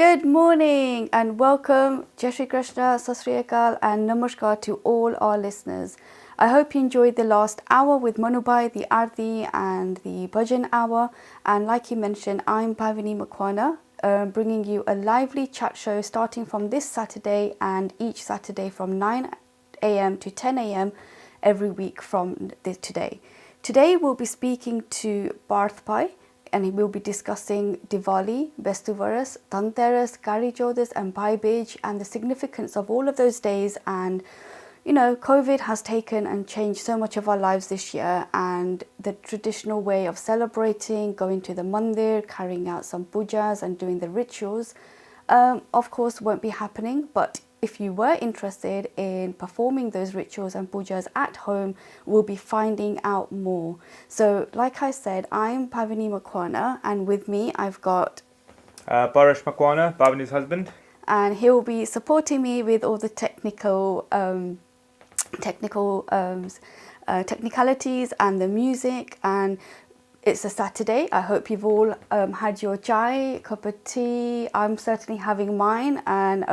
Good morning and welcome, Jai Shri Krishna, Sat Sri Akal and Namaskar to all our listeners. I hope you enjoyed the last hour with Manubai, the Aarti and the Bhajan hour. And like you mentioned, I'm Bhavini Makwana, bringing you a lively chat show starting from this Saturday and each Saturday from 9 a.m. to 10 a.m. every week from today. Today we'll be speaking to Parth Bhai, and he will be discussing Diwali, Bestu Varas, Dhanteras, Kali Chauthas and Bhai Bij and the significance of all of those days. And you know, COVID has taken and changed so much of our lives this year, and the traditional way of celebrating, going to the mandir, carrying out some pujas and doing the rituals, of course won't be happening. But if you were interested in performing those rituals and pujas at home, we'll be finding out more. So like I said, I'm Bhavini Makwana, and with me I've got Parth Makwana, Bhavini's husband. And he'll be supporting me with all the technicalities and the music. And it's a Saturday. I hope you've all had your chai, cup of tea. I'm certainly having mine, and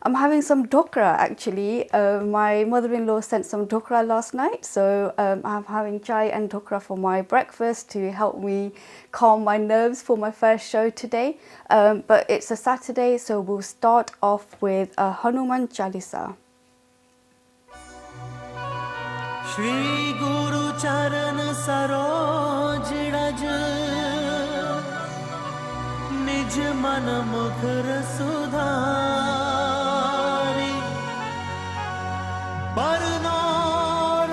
I'm having some dhokra actually. My mother-in-law sent some dhokra last night, so I'm having chai and dhokra for my breakfast to help me calm my nerves for my first show today. But it's a Saturday, so we'll start off with a Hanuman Chalisa. Shri Guru Charan Saroj Raj Nij Man Mukhar Sudhari Barno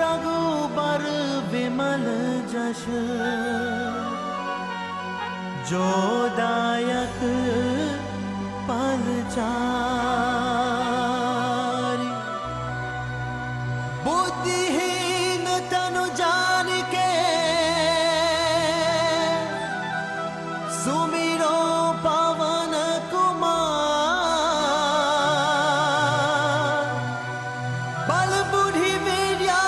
Raghubar Vimal Jash Jo Dayak Palchari Buddhihin Tanu Jaan ke Sumiro Pavan Kumar Bal Buddhi Vidya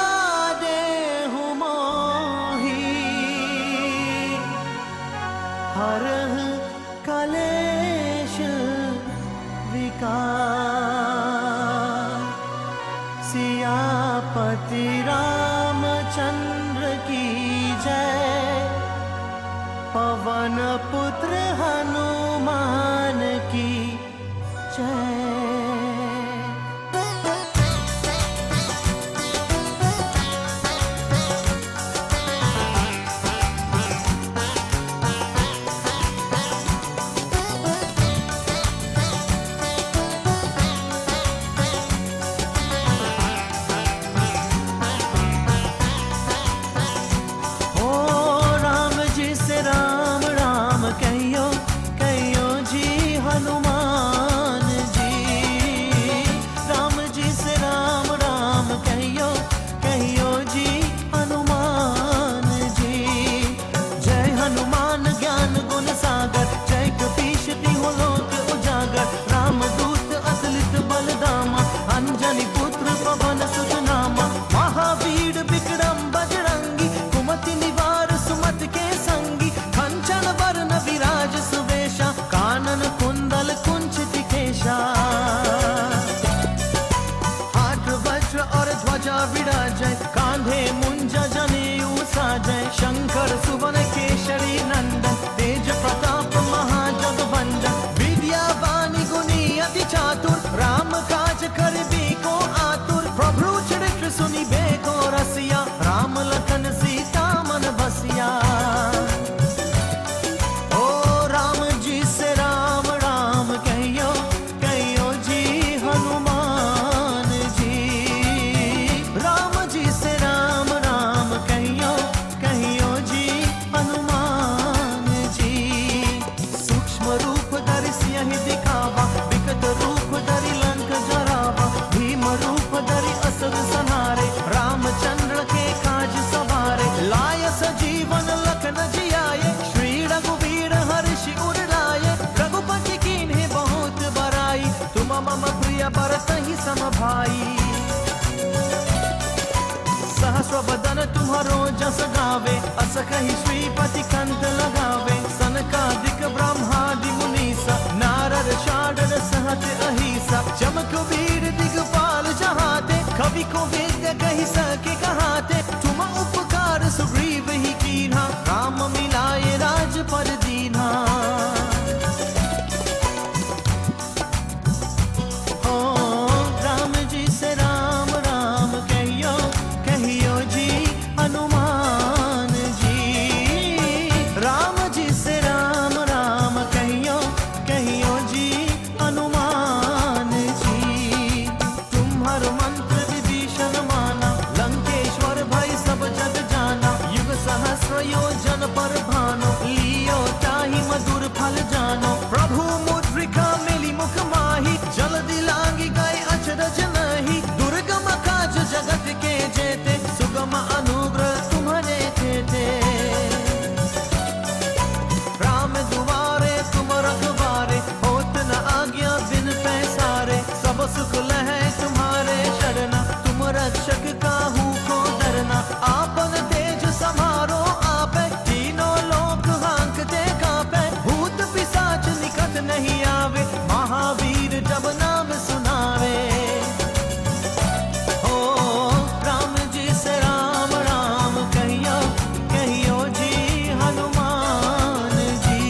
Dehu Mohi Harah Kalesh Vikar Siyapati Ramchandra की जय पवन पुत्र हनुमान की जय शंकर सुवन केशरी नंदन तेज प्रताप महाजगवंदन विद्यावानी गुणी अति चातुर राम काज करबी को आतुर प्रभु चरित्र सुनिबे को रसिया राम लखन सीता मन बसिया ओ राम जी से राम राम कहियो कहियो जी हनुमान जी राम जी से राम राम कहियो हनुमान जी सूक्ष्म रूप धरि सिंह दिखावा विकट रूप धरि लंक जरावा भीम रूप धरि असुर संहारे रामचंद्र के काज सवारे लाय सजीवन लखन जियाए श्री रघुवीर हर्षि उर लाए रघुपति कीन्हे बहुत बड़ाई तुम मम प्रिय भरतहि सम भाई सहस्र बदन तुम्हारो जस गावे अस कहि श्रीपति कंठ लगावे सनकादिक ब्रह्मादि मुनीसा नारद कही सके कहाते तुम उपकार सुग्रीव ही कीन्हा राम मिलाए राज पर दीन्हा ओ राम जी से राम राम कहियो जी हनुमान जी राम जी से राम राम कहियो जी हनुमान जी तुम्हार मंत्र विभीषण माना लंकेश्वर भई सब जग जाना युग सहस्र योजन पर भानो लियो ताहि मधुर फल जानो प्रभु मुद्रिका मिली मुख माही जल्दी लांगी गए अचरज नहीं दुर्गम काज जगत के जेते सुगम अनुग्रह तुम्हारे थे राम दुआरे तुम रखवारे होत न आज्ञा बिन पैसारे सब सुख लहै तुम्हारे शरणा तुम रक्षक काहू को डरना आपन तेज समारो आपे तीनों लोक हांकते कांपे भूत पिशाच निकट नहीं आवे महावीर जब नाम सुनावे ओ राम जी से राम राम कहियो जी हनुमान जी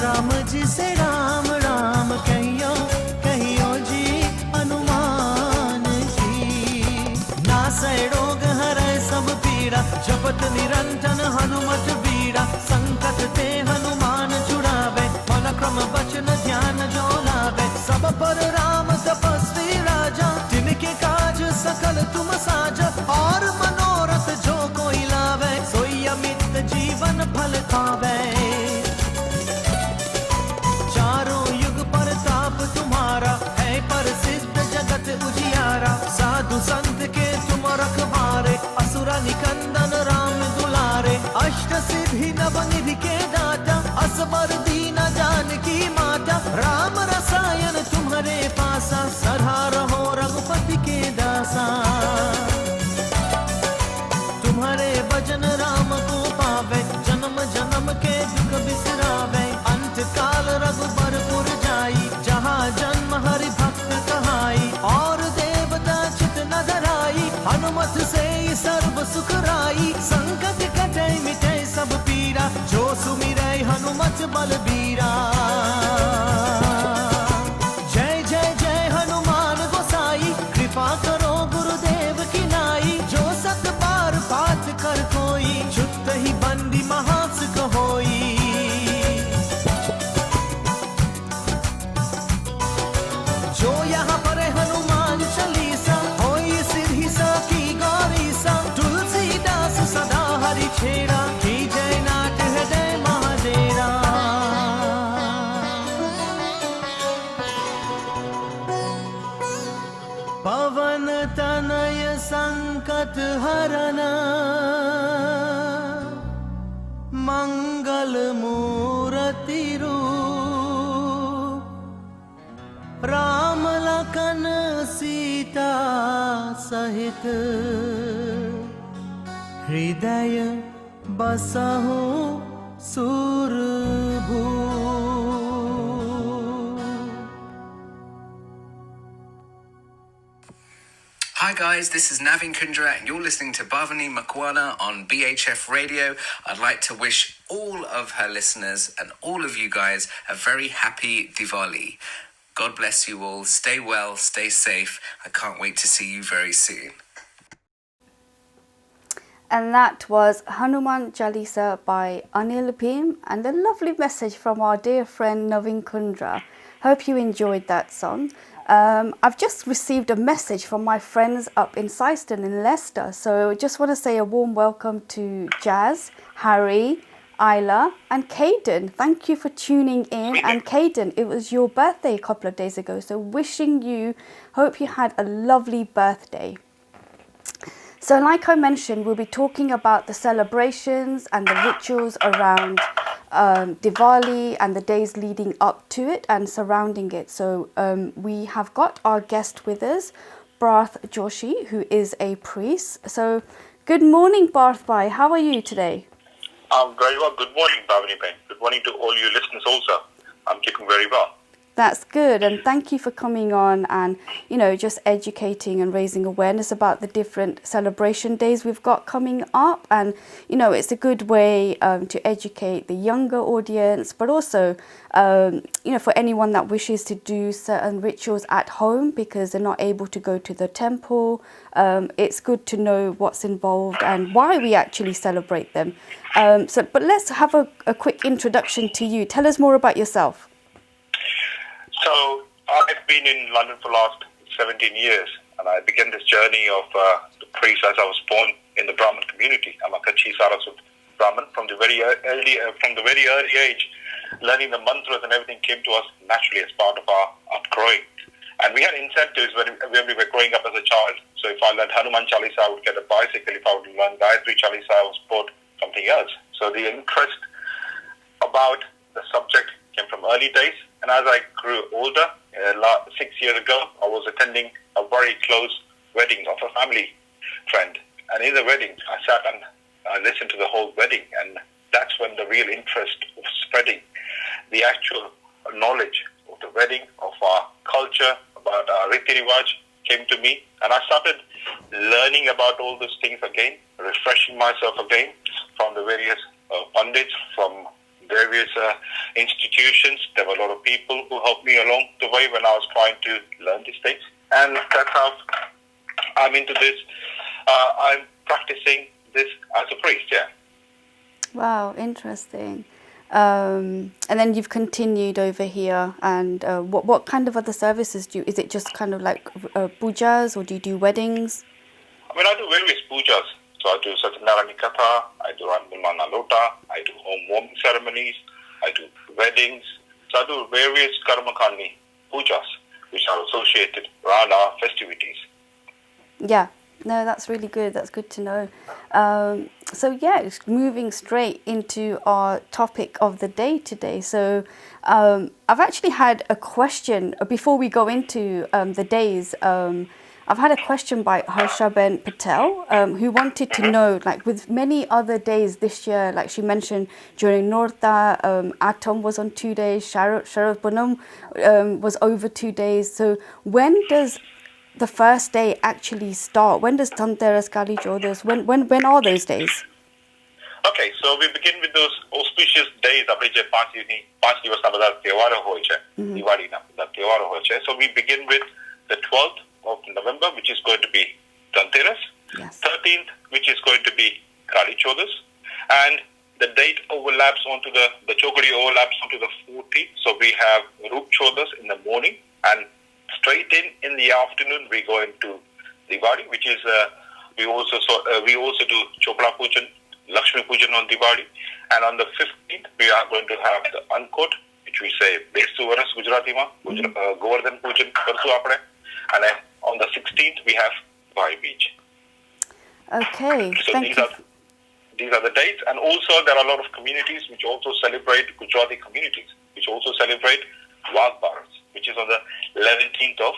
राम जी से राम राम कहियो जी हनुमान जी नासै रोग हरै सब पीड़ा जपत निरंजन हनुमत बीड़ा संकट ते हनुमान छुड़ावे मन क्रम बचन ध्यान जो लावे सब पर राम तपस्वी राजा जिनके काज सकल तुम साजा और मनोरथ जो कोई लावे सोई अमित जीवन फल पावे चारों युग परताप तुम्हारा है प्रसिद्ध जगत उजियारा साधु संत के तुम रखवारे असुरा निकंदन राम दुलारे अष्ट सिद्धि नव निधि के दाता असबर दीना जानकी माता राम रसायन तुम्हारे पासा सदा रहो रघुपति के दासा तुम्हारे भजन राम को पावे जन्म जन्म के दुख बिसरावे अंत काल रघुबर पुर जाई जहाँ जन्म हरि भक्त कहाई और देवता चित न धराई हनुमत से ही सर्व सुख राई संकट कटे मिटे सब पीरा जो सुमिरै हनुमत बलबीरा जय जय जय हनुमान गोसाई कृपा करो गुरुदेव की नाई जो सत बार पाठ कर कोई छुट ही बंदी महासुख होई जो यहाँ पर हनुमान चालीसा होई सिद्धि सा की गौरी सा तुलसीदास सदा हरि छेड़ा की जय नाथ हृदय महादेरा पवन तनय संकट हरन मंगल मूर्ति रूप राम लखन सीता सहित हृदय बसहु सुरभूप Hi guys, this is Navin Kundra and you're listening to Bhavini Makwana on BHF Radio. I'd like to wish all of her listeners and all of you guys a very happy Diwali. God bless you all. Stay well, stay safe. I can't wait to see you very soon. And that was Hanuman Jalisa by Anil Bhim and a lovely message from our dear friend Navin Kundra. Hope you enjoyed that song. I've just received a message from my friends up in Syston in Leicester. So just want to say a warm welcome to Jazz, Harry, Isla and Caden. Thank you for tuning in. And Caden, it was your birthday a couple of days ago. So wishing you, hope you had a lovely birthday. So like I mentioned, we'll be talking about the celebrations and the rituals around Diwali and the days leading up to it and surrounding it. So we have got our guest with us, Parth Joshi, who is a priest. So good morning, Parth Bhai. How are you today? I'm very well. Good morning, Bhavini Bhai. Good morning to all you listeners also. I'm keeping very well. That's good, and thank you for coming on and, you know, just educating and raising awareness about the different celebration days we've got coming up. And, you know, it's a good way to educate the younger audience, but also, you know, for anyone that wishes to do certain rituals at home because they're not able to go to the temple. It's good to know what's involved and why we actually celebrate them. But let's have a quick introduction to you. Tell us more about yourself. So I've been in London for the last 17 years, and I began this journey of the priest as I was born in the Brahmin community. I'm a Kachi Saraswat Brahmin from the very early age. Learning the mantras and everything came to us naturally as part of our growing. And we had incentives when we were growing up as a child. So if I learned Hanuman Chalisa, I would get a bicycle. If I would learn Gayatri Chalisa, I was bought something else. So the interest about the subject came from early days. And as I grew older, 6 years ago, I was attending a very close wedding of a family friend. And in the wedding, I sat and I listened to the whole wedding. And that's when the real interest of spreading the actual knowledge of the wedding, of our culture, about our Riti Rivaj came to me. And I started learning about all those things again, refreshing myself again from the various pundits, from various institutions. There were a lot of people who helped me along the way when I was trying to learn these things. And that's how I'm into this. I'm practicing this as a priest, yeah. Wow, interesting. And then you've continued over here. And what kind of other services do you, is it just kind of like pujas, or do you do weddings? I mean, I do various pujas. So I do Satyanarayana Katha, I do Ranmulmana Lota, I do home warming ceremonies, I do weddings. So I do various Karmakani pujas which are associated around our festivities. Yeah, no, that's really good. That's good to know. So yeah, moving straight into our topic of the day today. So I've actually had a question before we go into the days. I've had a question by Harshaben Patel, who wanted to know, like with many other days this year, like she mentioned during Northa, Atom was on 2 days, Sharad Punam was over 2 days. So when does the first day actually start? When does Dhanteras, Kali Chodas, when are those days? Okay, so we begin with those auspicious days. So we begin with the 12th of November, which is going to be Dhanteras, Yes. 13th, which is going to be Kali Chodas, and the date overlaps onto the Chokadi overlaps onto the 14th. So we have Roop Chodas in the morning, and straight in the afternoon we go into Diwali, which is we also do Chopra Pujan, Lakshmi Pujan on Diwali, and on the 15th we are going to have the Ankot, which we say Bestu Varas Gujarati ma, Govardhan Pujan Karsu apne, and then on the 16th we have Bhai Beach. Okay, So thank you. These are the dates, and also there are a lot of communities which also celebrate, Gujarati communities, which also celebrate Wagh Baras, which is on the 11th of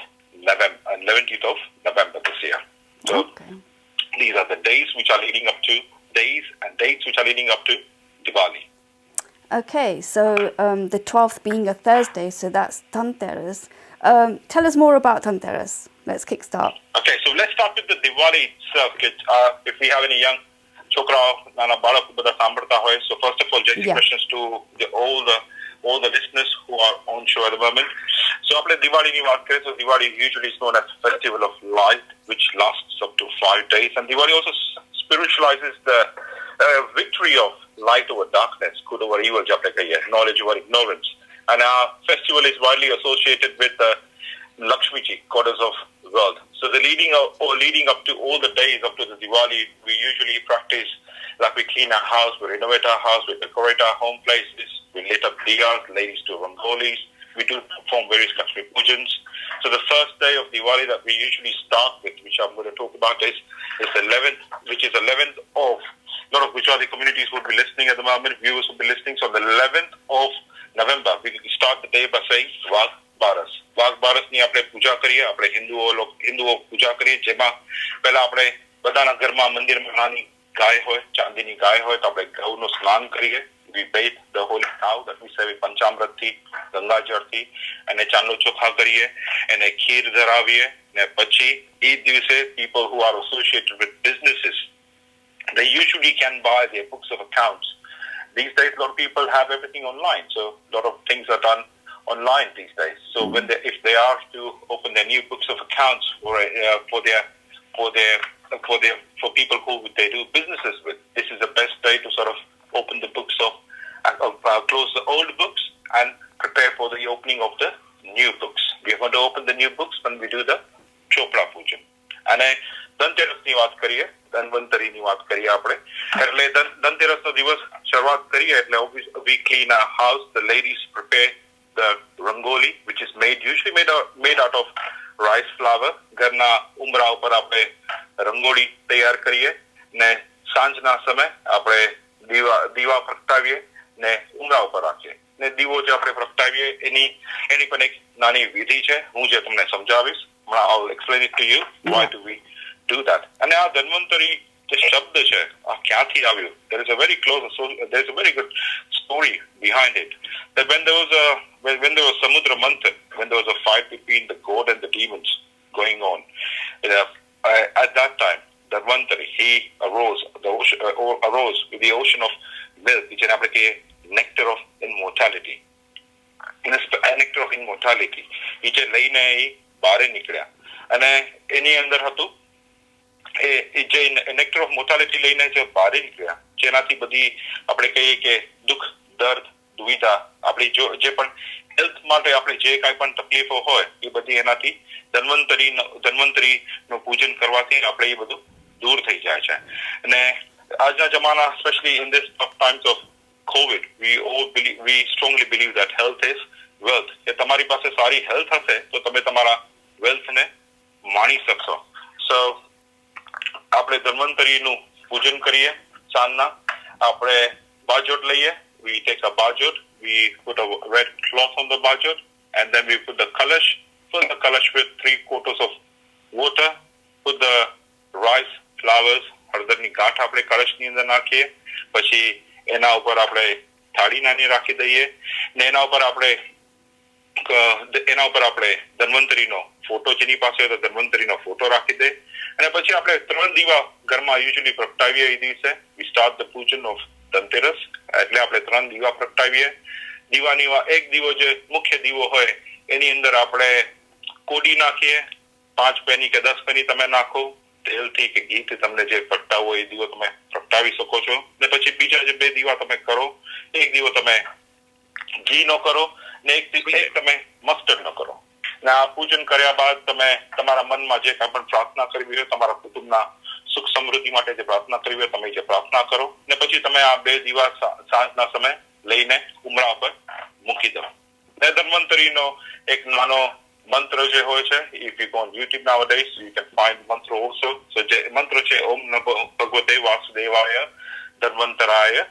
November this year. So Okay. these are the days which are leading up to dates which are leading up to Diwali. Okay, so the 12th being a Thursday, so that's Dhanteras. Tell us more about Dhanteras. Let's kickstart. Okay, so let's start with the Diwali itself. If we have any young chokra, nana balak bada sambarta hoy. So first of all, Jai Shri Krishnas to all the listeners who are on show at the moment. So after Diwali ni baat kare, so Diwali usually is known as Festival of Light, which lasts up to 5 days, and Diwali also spiritualizes the victory of light over darkness, good over evil, knowledge over ignorance. And our festival is widely associated with Lakshmi Ji, goddess of the world. So the leading up to all the days up to the Diwali, we usually practice, like we clean our house, we renovate our house, we decorate our home places, we lit up diyas, ladies do rangolis, we do perform various Lakshmi Pujans. So the first day of Diwali that we usually start with, which I'm going to talk about, is 11th, which is 11th of, a lot of Gujarati communities would be listening at the moment, viewers will be listening. So the 11th of November, we start the day by saying Wagh Baras. Wagh Baras ni આપણે પૂજા કરીએ, આપણે હિન્દુઓ પૂજા કરીએ, જેમાં પહેલા આપણે બધાના ઘરમાં મંદિરમાં નાની ગાય હોય, ચાંદીની ગાય હોય તો આપણે ગૌનું સ્નાન કરીએ. we bathe the holy cow that we say પંચામૃતથી ગંગાજળથી અને ચાંદલો ચોખા કરીએ એને ખીર ધરાવીએ ને પછી એ દિવસે people who are associated with businesses, they usually can buy their books of accounts. These days, a lot of people have everything online, so a lot of things are done online these days. So if they are to open their new books of accounts for people who they do businesses with, this is the best day to sort of open the books close the old books and prepare for the opening of the new books. We are going to open the new books when we do the Chopra Puja. અને ધનતેરસની વાત કરીએ, ધન્વંતરીની વાત કરીએ આપણે. એટલે ધનતેરસનો દિવસ શરૂઆત કરીએ એટલે we clean our house. The ladies prepare the rangoli, which is usually made out of rice flour. ઘરના ઉંબરા ઉપર આપણે રંગોળી તૈયાર કરીએ ને સાંજના સમય આપણે દીવા પ્રગટાવીએ ને ઉંબરા ઉપર રાખીએ ને દીવો જે આપણે પ્રગટાવીએ એની પણ એક નાની વિધિ છે, હું જે તમને સમજાવીશ. I'll explain it to you. Why do we do that? અને આ ધન્વંતરી જે શબ્દ છે આ ક્યાંથી આવ્યો? There is a very good story behind it. That when there was Samudra Manthan, when there was a fight between the god and the demons going on, at that time, Dhanvantari, he arose with the ocean of milk, which is nectar of immortality. Nectar of immortality. એ જે લઈને બહારે નીકળ્યા અને એની અંદર હતું જે nectar of mortality લઈને જે બહારે નીકળ્યા, જેનાથી બધી આપણે કહીએ કે દુઃખ, દર્દ, દુવિધા, આપણી જે પણ હેલ્થ માટે આપણે જે કાંઈ પણ તકલીફો હોય એ બધી એનાથી ધન્વંતરીનું પૂજન કરવાથી આપણે એ બધું દૂર થઈ જાય છે. અને આજના જમાના, especially in this tough times of COVID, we strongly believe that health is wealth. એ તમારી પાસે સારી હેલ્થ હશે તો તમે તમારા વેલ્થને માણી શકશો. સો આપણે ધન્વંતરીનું પૂજન કરીએ. સાંજના આપણે બાજોટ લઈએ. We take a bajot, we put a red cloth on the bajot, and then we put the kalash, fill the kalash with 3/4 of water, put the rice, flowers, હળદરની ગાંઠ આપણે કળશની અંદર નાખીએ. પછી એના ઉપર આપણે થાળી નાની રાખી દઈએ ને એના ઉપર આપણે ધન્વંતરીનો ફોટો, જેની પાસે હોય તો ધન્વંતરીનો ફોટો રાખી દે અને પછી આપણે 3 દીવા ઘરમાં યુઝ્યુઅલી પ્રગટાવીએ. એ દિવસે we start the pujan of Dhanteras, એટલે આપણે 3 દીવા પ્રગટાવીએ. દીવાની એક દીવો જે મુખ્ય દીવો હોય એની અંદર આપણે કોડી નાખીએ. 5 પેની કે 10 પેની તમે નાખો. તેલથી કે ઘીથી તમને જે પ્રગટાવો એ દીવો તમે પ્રગટાવી શકો છો. ને પછી બીજા જે 2 દીવા તમે કરો, એક દીવો તમે ઘી નો કરો ને એક તમે મસ્ટર્ડ નો કરો. ને આ પૂજન કર્યા બાદ તમે તમારા મનમાં જે કાંઈ પણ પ્રાર્થના કરવી હોય, તમારા કુટુંબના સુખ સમૃદ્ધિ માટે જે પ્રાર્થના કરવી હોય તમે જે પ્રાર્થના કરો ને પછી તમે આ 2 દીવા સાંજના સમય લઈને ઉમરા પર મૂકી દો. ને ધન્વંતરીનો એક નાનો મંત્ર જે હોય છે, if you go on YouTube nowadays you can find mantra also. So જે મંત્ર છે ઓમ નમો ભગવતે વાસુદેવાય ધન્વંતરાય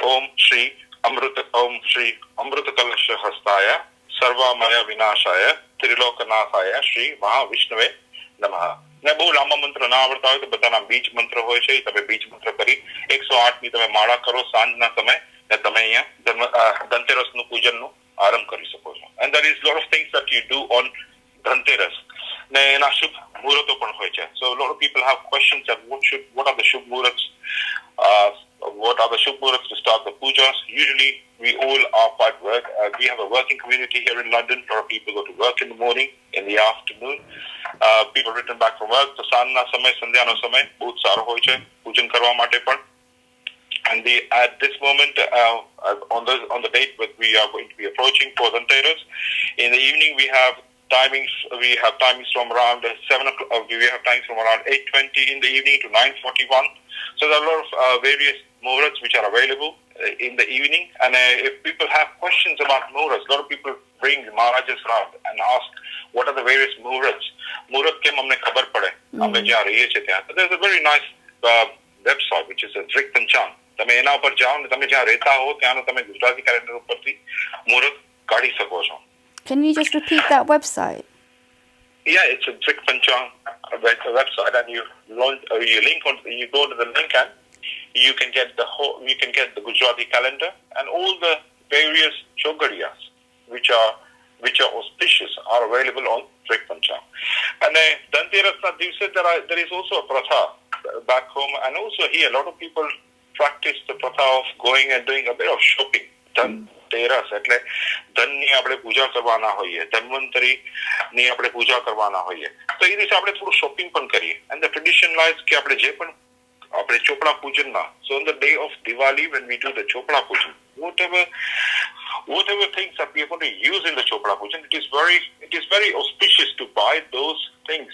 ઓમ શ્રી અમૃત કલશ હસ્તાય સર્વમય વિનાશાય ત્રિલોકનાથાય શ્રી મહાવિષ્ણવે નમઃ. ને બહુ લાંબા મંત્ર ના આવડતા હોય તો બધાના બીજ મંત્ર હોય છે, તમે બીજ મંત્ર કરી 108ની તમે માળા કરો સાંજના સમય ને તમે અહીંયા ધનતેરસનું પૂજનનું આરંભ કરી શકો છો. And there is a lot of things that you do on Dhanteras. ને એના શુભ મુહૂર્તો પણ હોય છે. So a lot of people have questions that what are the શુભ મુહૂર્ત? What are the Shubh Muhurats to start the pujas? Usually, we all are quite work. We have a working community here in London. A lot of people go to work in the morning, in the afternoon. People return back from work. So, સાંજના સમય, સંધ્યાનો સમય બહુ સારો હોય છે પૂજન કરવા માટે પણ. And at this moment, on the date that we are going to be approaching for Dhanteras, in the evening we have timings. We have timings from around 7 o'clock. We have timings from around 8:20 in the evening to 9:41. So there are a lot of various muhurats which are available in the evening. And if people have questions about muhurats, a lot of people bring Maharajas around and ask what are the various muhurats. Muhurat કેમ અમને ખબર પડે અમે જ્યાં રહીએ છીએ ત્યાં. There's a very nice website which is a Drik Panchang. તમે એના ઉપર જાઓ ને તમે જ્યાં રહેતા હો ત્યાંનો તમે ગુજરાતી કેલેન્ડર ઉપરથી મુહૂર્ત કાઢી શકો છો. Can you just repeat that website? Yeah, it's a Drik Panchang website, and you go to the link and you can get the Gujarati calendar and all the various chogadiyas which are auspicious are available on Trek Pancham. And Dhanterasna Divse there is also a pratha back home, and also here a lot of people practice the pratha of going and doing a bit of shopping. Dhanteras એટલે ધનની આપણે પૂજા કરવાના હોઈએ, ધન્વંતરી ની આપણે પૂજા કરવાના હોઈએ, તો એ દિવસે આપણે થોડું શોપિંગ પણ કરીએ. And the tradition lies કે આપણે જે પણ આપણે ચોપડા પૂજનમાં, so on the day of Diwali when we do the chopra pujan, whatever things that we are going to use in the chopra pujan, it is very auspicious to buy those things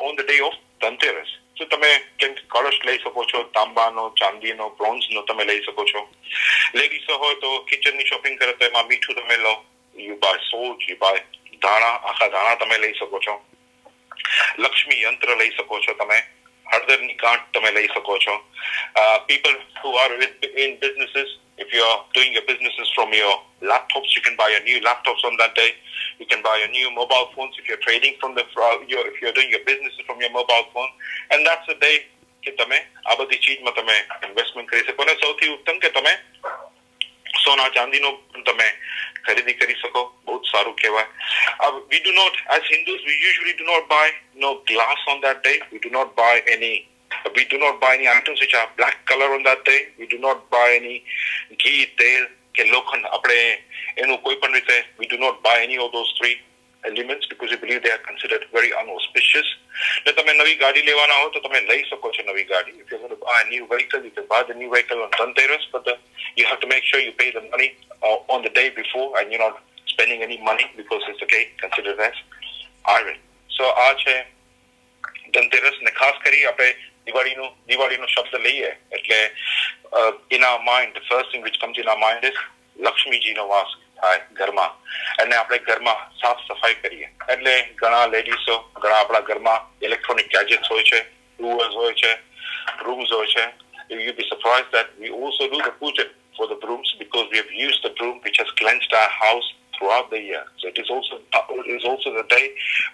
on the day of Dhanteras. So તમે કેમ કળશ લઈ શકો છો, તાંબાનો, ચાંદીનો, બ્રોન્ઝનો તમે લઈ શકો છો. લેડીઝ હોય તો કિચનની શોપિંગ કરે તો એમાં મીઠું તમે લો. You buy salt, you buy dhana, આખા ધાણા તમે લઈ શકો છો. લક્ષ્મી યંત્ર લઈ શકો છો તમે. હળદરની ગાંઠ તમે લઈ શકો છો. People who are in businesses, if you are doing your businesses from your laptops, you can buy a new laptops on that day. You can buy a new mobile phones if you're trading from if you're doing your businesses from your mobile phone. And that's the day કે તમે આ બધી ચીજમાં તમે investment કરી શકો. અને સૌથી ઉત્તમ કે તમે સોના ચાંદીનો તમે ખરીદી કરી શકો. બહુ સારું કહેવાય. We do not, as Hindus, we usually do not buy no glass on that day. We do not buy any items which are black color on that day. We do not buy any ghee, tel કે લોખંડ. આપણે એનું કોઈ પણ રીતે we do not buy any of those three elements because we believe they are considered very unauspicious. ને તમે નવી ગાડી લેવાના હો તો તમે લઈ શકો છો નવી ગાડી. If you're going to buy a new vehicle, you can buy the new vehicle on Dhanteras, but you have to make sure you pay the money on the day before and you're not spending any money because it's considered as iron. So આ છે ધનતેરસ. ને ખાસ કરી આપણે દિવાળીનો શબ્દ લઈએ એટલે in our mind, the first thing which comes in our mind is લક્ષ્મીજીનો વાસ થાય ઘરમાં. અને આપણે ઘરમાં સાફ સફાઈ કરીએ. એટલે ઘણા લેડીઝો, ઘણા આપણા ઘરમાં ઇલેક્ટ્રોનિક ગેજેટ્સ હોય છે, બ્રુઅર્સ હોય છે, brooms હોય છે. You'll be surprised that we also do the puja for the brooms because we have used the broom which has cleansed our house throughout the year. So it is also the day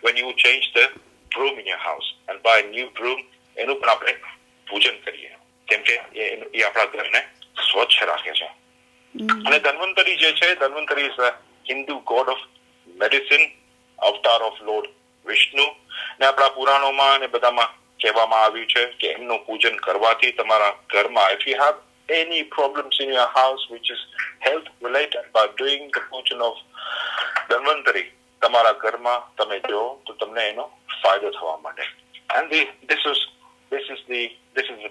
when you change the broom in your house and buy a new broom. એનું પણ આપણે પૂજન કરીએ કેમ કે એ આપણા ઘરને સ્વચ્છ રાખે છે. અને ધન્વંતરી જે છે, Dhanvantari is a Hindu god of medicine, avatar of lord Vishnu. ને આપણા પુરાણોમાં ને બધામાં કહેવામાં આવ્યું છે કે એમનું પૂજન કરવાથી તમારા ઘરમાં, if you have any problems in your house which is health related, by doing the pujan of ધન્વંતરી તમારા ઘરમાં તમે જો તો તમને એનો ફાયદો થવા માંડે. And this is the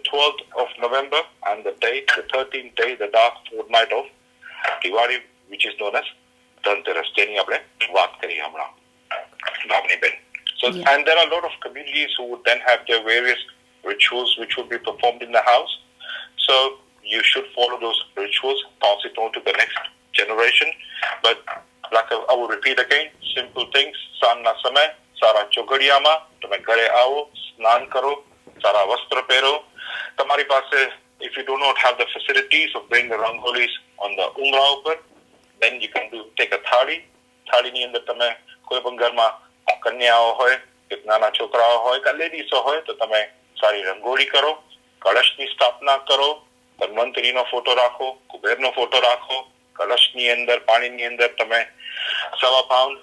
12th of November and the 13th day, the dark fortnight of Diwali, which is known as Dhanteras. તેની આપણે વાત કરી હમણાં ભાવનીબેન. So and there are a lot of communities who would then have their various rituals which would be performed in the house. So you should follow those rituals, pass it on to the next generation. But like I will repeat again, simple things. સાંજના સમય સારા ચોઘડિયામાં તમે ઘરે આવો, સ્નાન કરો, સારા વસ્ત્ર પહેરો. તમારી પાસે, if you do not have the facilities of doing the rangolis on the ઉંગરા ઉપર, then you can take a થાળીની અંદર તમે કોઈ પણ ઘરમાં કન્યાઓ હોય કે નાના છોકરાઓ હોય કે લેડીઝો હોય તો તમે સારી રંગોળી કરો, કળશની સ્થાપના કરો, ધન્વંતરીનો ફોટો રાખો, કુબેરનો ફોટો રાખો. કળશની અંદર, પાણીની અંદર તમે 1.25 પાઉન્ડ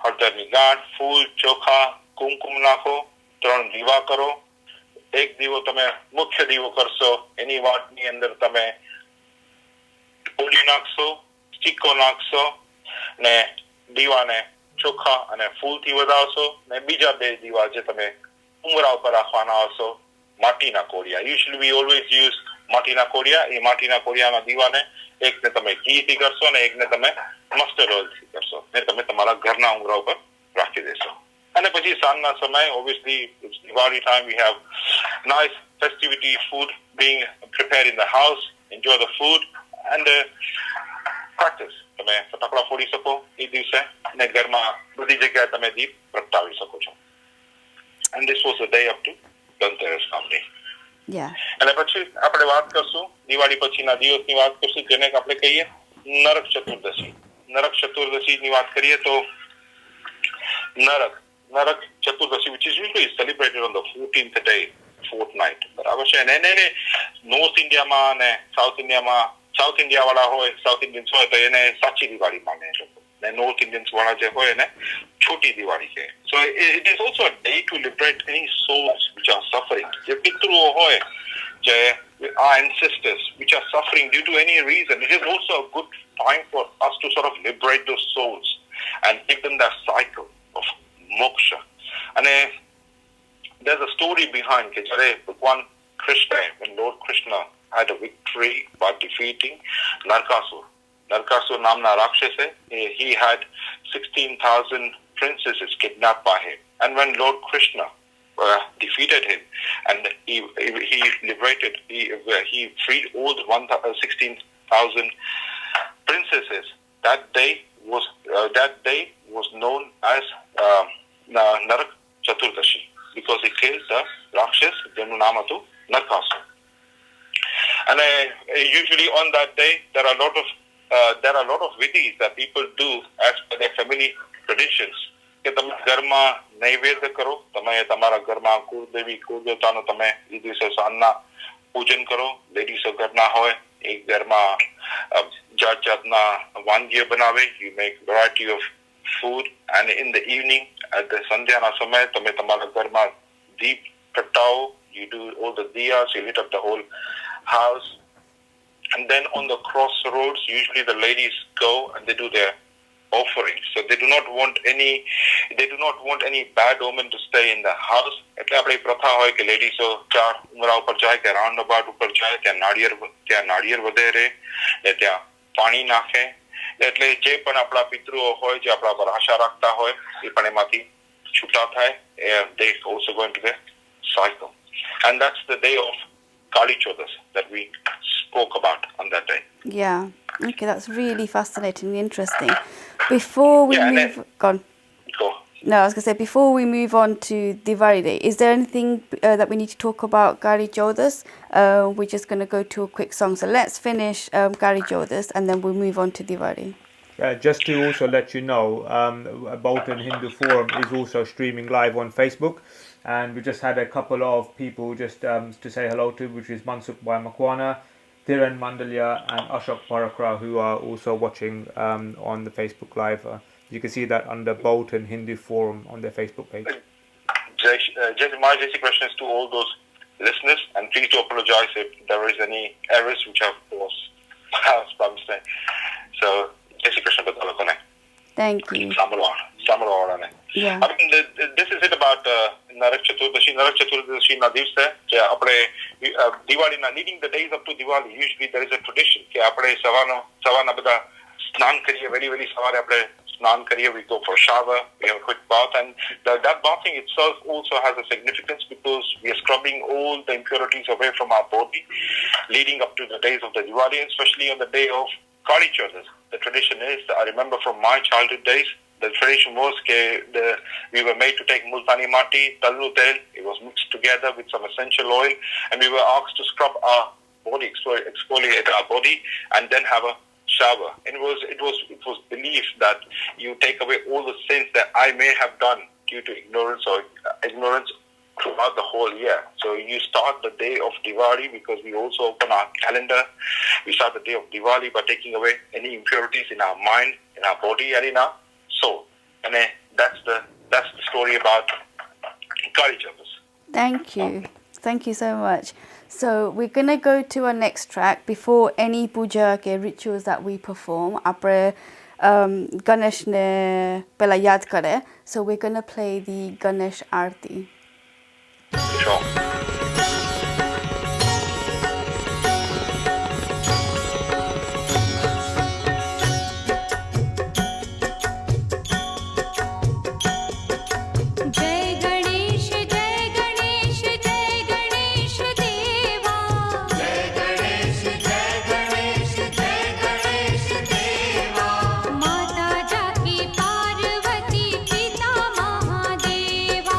હળદરની ગાંઠ, ફૂલ, ચોખા, કુમકુમ નાખો, 3 દીવા કરો. એક દીવો તમે મુખ્ય દીવો કરશો, એની વાટની અંદર તમે ઓલી નાખશો, સિક્કો નાખશો ને દીવાને ચોખા અને ફૂલથી વધાવશો. ને બીજા 2 દીવા જે તમે ઉંગરા ઉપર રાખવાના હશો, માટીના કોડિયા. Usually we always use માટીના કોડિયા. એ માટીના કોડિયાના દીવાને એકને તમે ઘીથી કરશો ને એકને તમે મસ્ટર્ડ ઓઇલથી કરશો ને તમે તમારા ઘરના ઉંગરા ઉપર રાખી દેશો. અને પછી સાંજના સમયે, obviously it's Diwali time, we have nice festivity food being prepared in the house. Enjoy the food and practice. તમે ફટાકડા ફોડી શકો એ દિવસે અને ઘરમાં બધી જગ્યાએ તમે દીપ પ્રગટાવી શકો છો. And this was the day up to Dhanteras family. અને પછી આપણે વાત કરશું દિવાળી પછીના દિવસની વાત કરશું જેને આપણે કહીએ નરક ચતુર્દશી. નરક ચતુર્દશીની વાત કરીએ તો નરક Chaturdashi which is usually celebrated on the 14th day fortnight. બરાબર છે અને એને નોર્થ ઇન્ડિયામાં અને સાઉથ ઇન્ડિયામાં સાઉથ ઇન્ડિયા વાળા હોય સાઉથ ઇન્ડિયન્સ હોય તો એને સાચી દિવાળી માને છે ને નોર્થ ઇન્ડિયન્સ વાળા જે હોય એને છોટી દિવાળી છે. So it is also a day to liberate any souls which are suffering. જે પિતૃઓ હોય જે our ancestors which are suffering due to any reason, it is also a good time for us to sort of liberate those souls and give them that cycle of moksha. And there's a story behind કે જ્યારે ભગવાન Krishna, when Lord Krishna had a victory by defeating Narkasur. Narkasur namna Rakshasa, he had 16,000 princesses kidnapped by him. And when Lord Krishna defeated him and he liberated, he freed all the 16,000 princesses, that day was known as Narak Chaturdashi because he killed the Rakshas, જેનું નામ હતું Narkasur. And usually on that day there are a lot of vidhis that people do as per their family traditions. કે તમે ઘરમાં નૈવેદ્ય કરો, તમે તમારા ઘરમાં કુળદેવી કુળદેવતાનો તમે એ દિવસે સાંજના પૂજન કરો. લેડીઝો ઘરના હોય એ ઘરમાં જાત જાતના વાનગીઓ બનાવે. You make variety of food and in the evening at the સંધ્યાના સમયે તમે તમારા ઘરમાં દીપ પ્રગટાવો. You do all the diyas, you lit up the whole house. And then on the crossroads, usually the ladies go and they do their offerings. So they do not want any bad omen to stay in the house. એટલે આપણી પ્રથા હોય કે લેડીઝો ચાર ઉમરા ઉપર જાય કે round about ઉપર જાય ત્યાં નાળિયેર વધેરે ને ત્યાં પાણી નાખે. એટલે જે પણ આપણા પિતૃઓ હોય જે આપણા પર આશા રાખતા હોય એ પણ એમાંથી છૂટા થાય. They also go into the cycle. And that's the day of Kali Chodas that we spoke about on that day. Yeah. Okay, that's really fascinating and interesting. Before we move on. Go. No, I was going to say, before we move on to Diwali Day, is there anything that we need to talk about Kali Chodas? We're just going to go to a quick song. So let's finish Kali Chodas and then we'll move on to Diwali. Just to also let you know, Bolton Hindu Forum is also streaming live on Facebook, and we just had a couple of people just to say hello to, which is Bhavini Makwana, Dhiren Mandalya and Ashok Parakra, who are also watching on the Facebook Live. You can see that under Bolton Hindu Forum on their Facebook page. My basic questions to all those listeners, and please do apologize if there is any errors which have caused by mistake. So, basic question about Alakone. Thank you. Samarwara. Yeah. I mean, this is it about Narak Chaturdashi. Narak Chaturdashi na દિવસે જે આપણે દિવાળીના leading the days up to Diwali, usually there is a tradition કે આપણે સવારના બધા સ્નાન કરીએ. વેલી સવારે આપણે સ્નાન કરીએ. We go for a shower, we have a quick bath, and that bathing itself also has a significance because we are scrubbing all the impurities away from our body leading up to the days of the Diwali, and especially on the day of Kali Chodas. The tradition is, I remember from my childhood days, the tradition was we were made to take multani mati, tallu tel, it was mixed together with some essential oil, and we were asked to scrub our body, exfoliate our body, and then have a shower. And it was believed that you take away all the sins that I may have done due to ignorance throughout the whole year. So you start the day of Diwali, because we also open our calendar. We start the day of Diwali by taking away any impurities in our mind, in our body, and in our soul. And that's the story about Kali Chodas. Thank you. Thank you so much. So we're going to go to our next track before any puja rituals that we perform. Apre Ganesh ne pela yad kare. So we're going to play the Ganesh Aarti. Sure. Parvati, Pita Mahadeva.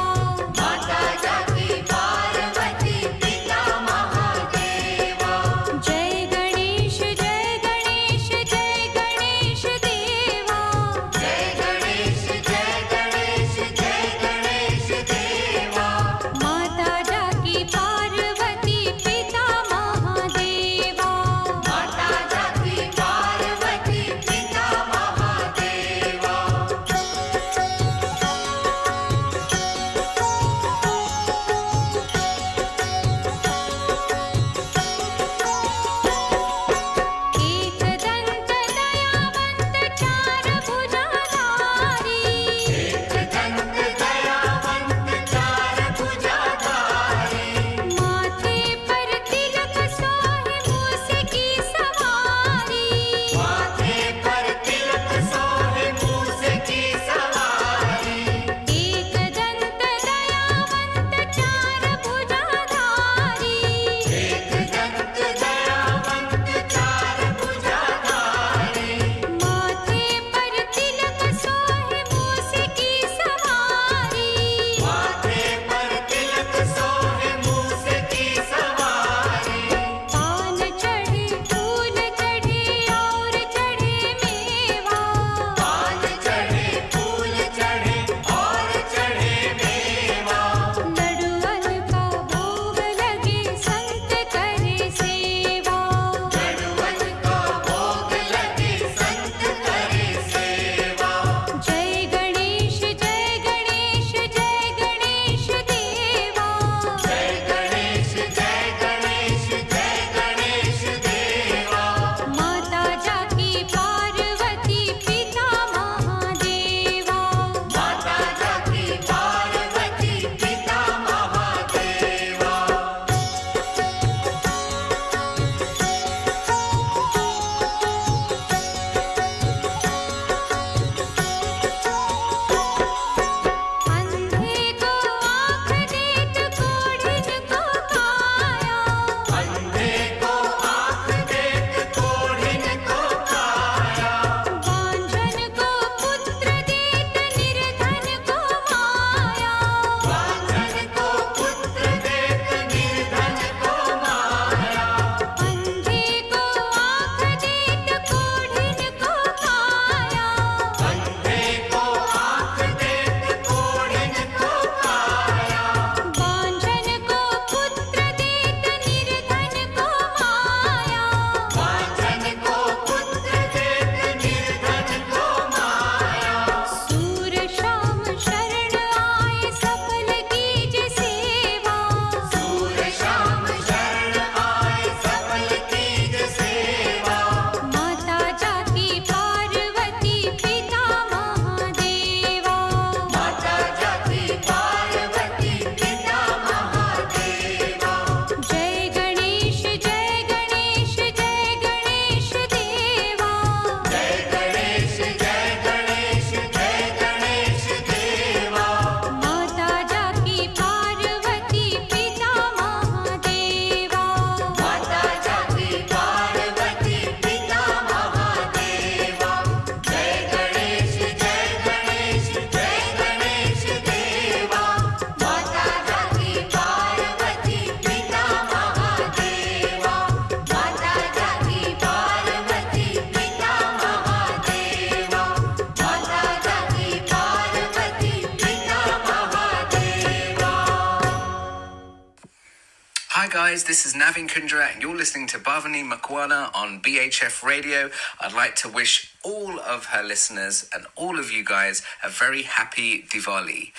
guys, this is Navin Kundra, and you're listening to Bhavini Makwana on BHF Radio. I'd like to wish all of her listeners and all of you guys a very happy Diwali.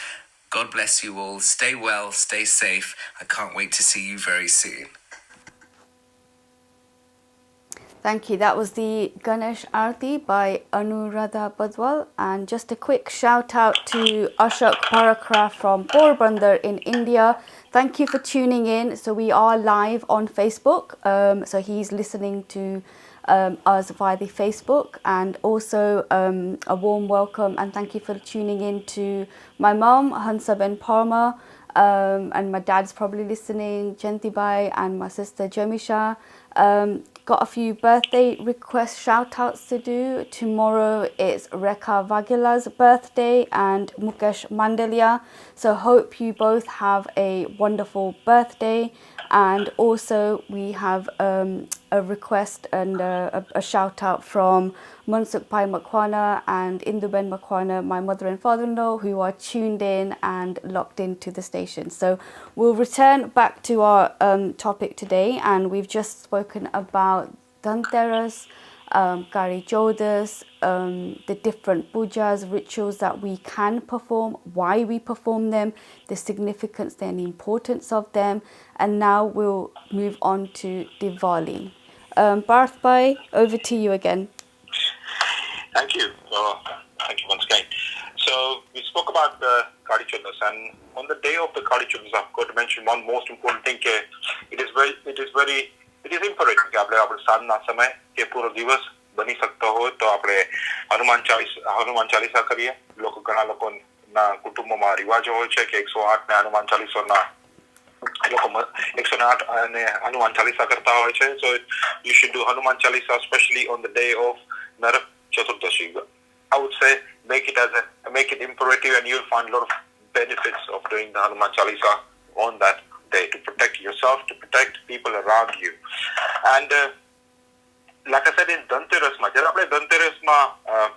God bless you all. Stay well, stay safe. I can't wait to see you very soon. Thank you. That was the Ganesh Aarti by Anuradha Badwal. And just a quick shout out to Ashok Parakra from Porbandar in India. Thank you for tuning in. So we are live on Facebook. So he's listening to us via the Facebook. And also a warm welcome and thank you for tuning in to my mum, Hansaben Parma. And my dad's probably listening, Jantibai, and my sister Jamisha. Got a few birthday request shout outs to do. Tomorrow it's Rekha Vagila's birthday and Mukesh Mandalia. So hope you both have a wonderful birthday. And also we have a request and a shout out from Mansukh Bhai Makwana and Induben Makwana, my mother and father-in-law, who are tuned in and locked into the station. So we'll return back to our topic today, and we've just spoken about Dhanteras, Kari Chaudas, the different pujas, rituals that we can perform, why we perform them, the significance and the importance of them, and now we'll move on to Diwali. Parth Bhai, over to you again. Thank you. Thank you once again. So we spoke about the Kali Chaudas, and on the day of the Kali Chaudas, I've got to mention one most important thing. It is imperative कि आपले साधना समय के पूरा दिवस बनी सकता हो तो आपले हनुमान चालीसा करिए. लोग घना लोगों ना कुटुंबों रिवाज हो छे कि 108 ने हनुमान चालीसा ना लोग 108 ने हनुमान चालीसा करता हो छे. So you should do Hanuman Chalisa especially on the day of Narak Chaturdashi. I would say make it imperative, and you'll find a lot of benefits of doing the Hanuman Chalisa on that day to protect yourself, to protect people around you. And like I said, in Dhanteras ma, jab aapne Dhanteras ma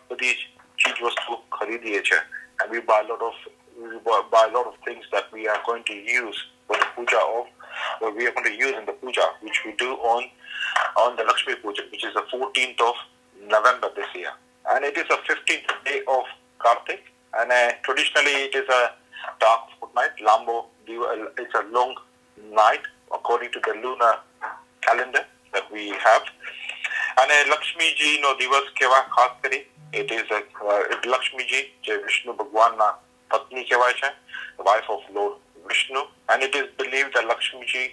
badi cheez vastu khareediye chhe, and we buy a lot of things that we are going to use for the puja of, or we are going to use in the puja, which we do on the Lakshmi Puja, which is the 14th of November this year. And it is the 15th day of Kartik, and traditionally it is a dark fortnight, Lambo, it's a long night according to the lunar calendar that we have. And Lakshmi Ji no Divas Keva Khas Kari, it is Lakshmi Ji, je Vishnu Bhagwan na Patni Keva chhe, the wife of Lord Vishnu, and it is believed that Lakshmi Ji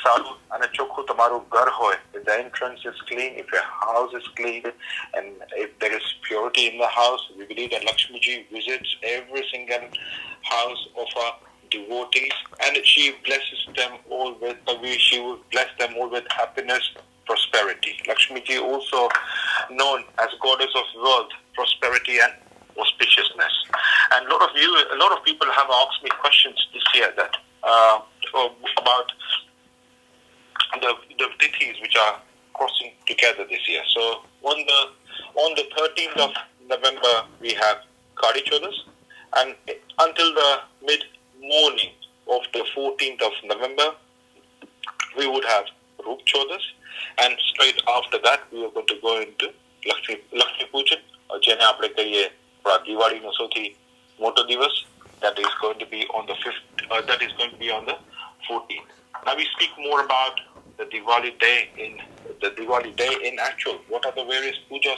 Sadhu and a Chokhu Tamaru Gar hoy, if the entrance is clean, if your house is clean, and if there is purity in the house, we believe that Lakshmi Ji visits every single house of our devotees, and she blesses them all with, she will bless them all with happiness, prosperity. Lakshmi Ji also known as goddess of wealth, prosperity and auspiciousness. And a lot of people have asked me questions this year that about the tithis which are crossing together this year. So on the 13th of November we have Kali Chaudas, and until the mid-morning of the 14th of November we would have Roop Chaudas, and straight after that we are going to go into Lakshmi Pujan, jene aapne kahiye Diwali no sauthi moto divas, that is going to be on the 5th, that is going to be on the 14th. Now we speak more about the Diwali day in actual. What are the various pujas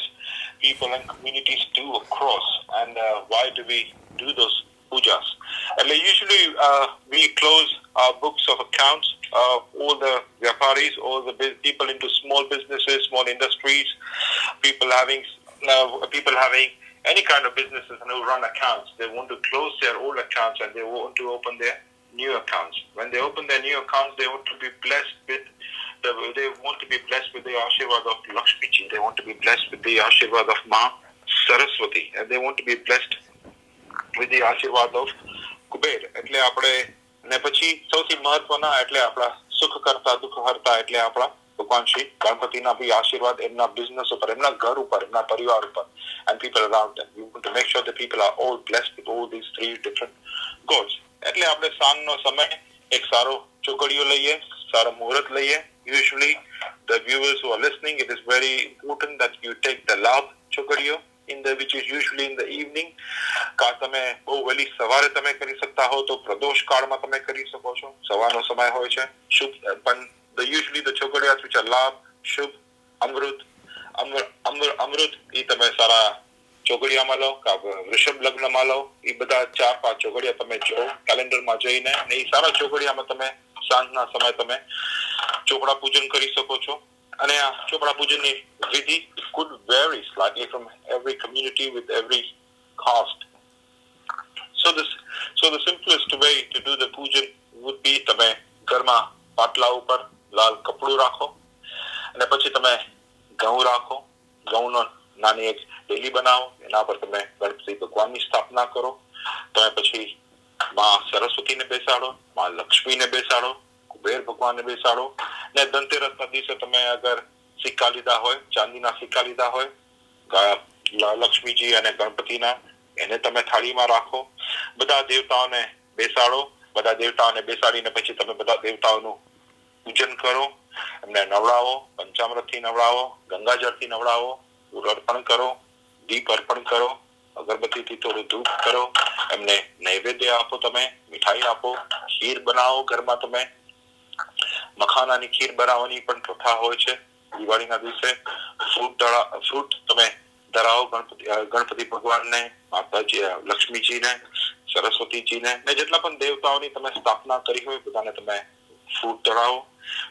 people and communities do across, and why do we do those pujas? And usually we close our books of accounts, all the vyaparis, all the people into small businesses, small industries, people having any kind of businesses and who run accounts. They want to close their old accounts and they want to open their new accounts. When they open their new accounts, they want to be blessed with the Ashirvad of Lakshmi Ji. They want to be blessed with the Ashirvad of Ma Saraswati, and they want to be blessed with the Ashirvad of Kuber. એટલે આપણે ને પછી સૌથી મહત્વના એટલે આપણા સુખ કરતા દુઃખ હરતા એટલે આપણા ભગવાન શ્રી ગણપતિના ભી આશીર્વાદ એમના બિઝનેસ ઉપર, એમના ઘર ઉપર, એમના પરિવાર ઉપર, and people around them. We want to make sure that people are all blessed with all these three different gods. એટલે આપણે સાંજનો સમય એક સારો ચોકડીઓ લઈએ, સારા મુહૂર્ત લઈએ. Usually the viewers who are listening, it is very important that you take the લાભ ચોકડીઓ which is usually in the evening. કા તમે બહુ વહેલી સવારે તમે કરી શકતા હો તો પ્રદોષ કાળમાં તમે કરી શકો છો. સવારનો સમય હોય છે શુભ, પણ usually the ચોકડિયા which are લાભ, શુભ, અમૃત એ તમે સારા ચોકડિયામાં લો, કા વૃષભ લગ્નમાં લો. એ બધા 4-5 ચોકડિયા તમે જો કેલેન્ડરમાં જઈને, ને એ સારા ચોકડિયામાં તમે સાંજના સમય તમે ચોપડા પૂજન કરી શકો છો. અને આ ચોપડા પૂજનની વિધિ could vary slightly from every community with every caste. So the simplest way to do the pujan would be તમે ઘરમાં પાટલા ઉપર લાલ કપડું રાખો, અને પછી તમે ઘઉં રાખો. ઘઉંનો નાની એક ડેલી બનાવો, એના પર તમે ગણપતિ ભગવાનની સ્થાપના કરો. તમે પછી માં સરસ્વતીને બેસાડો, માં લક્ષ્મીને બેસાડો, કુબેર ભગવાનને બેસાડો. ને ધનતેરસના દિવસે તમે અગર સિક્કા લીધા હોય, ચાંદીના સિક્કા લીધા હોય, લક્ષ્મીજી અને ગણપતિના, એને તમે થાળીમાં રાખો. બધા દેવતાઓને બેસાડો. બધા દેવતાઓને બેસાડીને પછી તમે બધા દેવતાઓનું પૂજન કરો, એમને નવડાવો, પંચામૃતથી નવડાવો, ગંગાજળથી નવડાવો, ફૂલ અર્પણ કરો, દીપ અર્પણ કરો, અગરબત્તીથી થોડું ધૂપ કરો, એમને નૈવેદ્ય આપો, તમે મીઠાઈ આપો, ખીર બનાવો ઘરમાં. તમે મખાનાની ખીર બનાવવાની પણ પ્રથા હોય છે દિવાળીના દિવસે. ફ્રૂટ તમે ધરાવો ગણપતિ ભગવાનને, માતાજી લક્ષ્મીજીને, સરસ્વતીજીને, ને જેટલા પણ દેવતાઓની તમે સ્થાપના કરી હોય બધાને તમે ફ્રૂટ ધરાવો.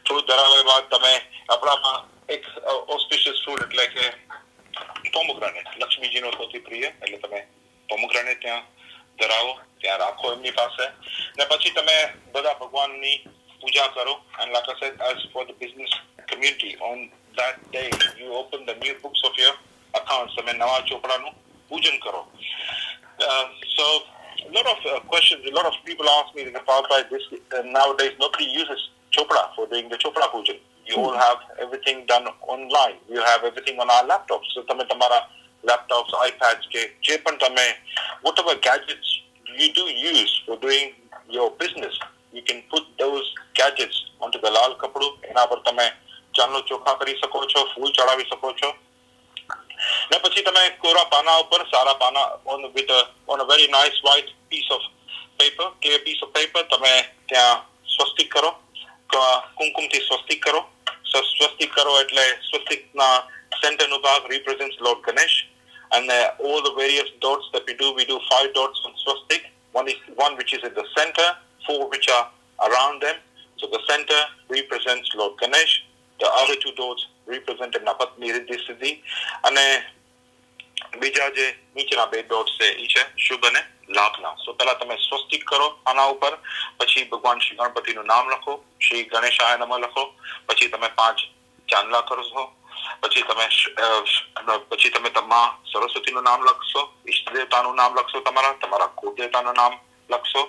ફ્રૂટ ધરાવ્યા બાદ તમે આપણામાં એક ઓસ્પિશિયસ ફ્રૂટ એટલે કે પોમોગ્રાનેટ, લક્ષ્મીજીનો સૌથી પ્રિય, એટલે તમે પોમોગ્રાનેટ ત્યાં ધરાવો, ત્યાં રાખો એમની પાસે. ને પછી તમે બધા ભગવાનની પૂજા કરો. And like I said, as for the business community, on that day you open the new books of your accounts. તમે નવા ચોપડાનું પૂજન કરો. So a lot of questions, a lot of people ask me about this. Nowadays nobody uses chopra for doing the chopra pujan. You all have everything done online. You have everything on our laptops. So તમે તમારા laptops, iPads કે જે પણ તમે whatever gadgets you do use for doing your business, you can put those gadgets onto the લાલ કપડું. એના પર તમે ચાંદલો ચોખા કરી શકો છો, ફૂલ ચડાવી શકો છો. ને પછી તમે કોરા પાના ઉપર, સારા પાના on a very nice white piece of paper, clear piece of paper, તમે ત્યાં સ્વસ્તિક કરો, કુમકુમથી સ્વસ્તિક કરો. સ્વસ્તિક કરો એટલે સ્વસ્તિકના સેન્ટરનો ભાગ represents Lord Ganesh, and all the various dots that we do 5 dots on swastik. One which is at the center, 4 which are around them. So the center represents Lord Ganesh, the other 2 dots represent Napatni Riddhi Siddhi, અને બીજા જે નીચેના 2 dots છે એ છે શુભ અને લાભના. So પહેલા તમે સ્વસ્તિક કરો આના ઉપર, પછી ભગવાન શ્રી ગણપતિનું નામ લખો, શ્રી ગણેશાય નમઃ લખો, પછી તમે 5 ચાંદલા કરશો, પછી તમે તમા સરસ્વતીનું નામ લખશો, ઈષ્ટદેવતાનું નામ લખશો, તમારા કુળદેવતાનું નામ લખશો.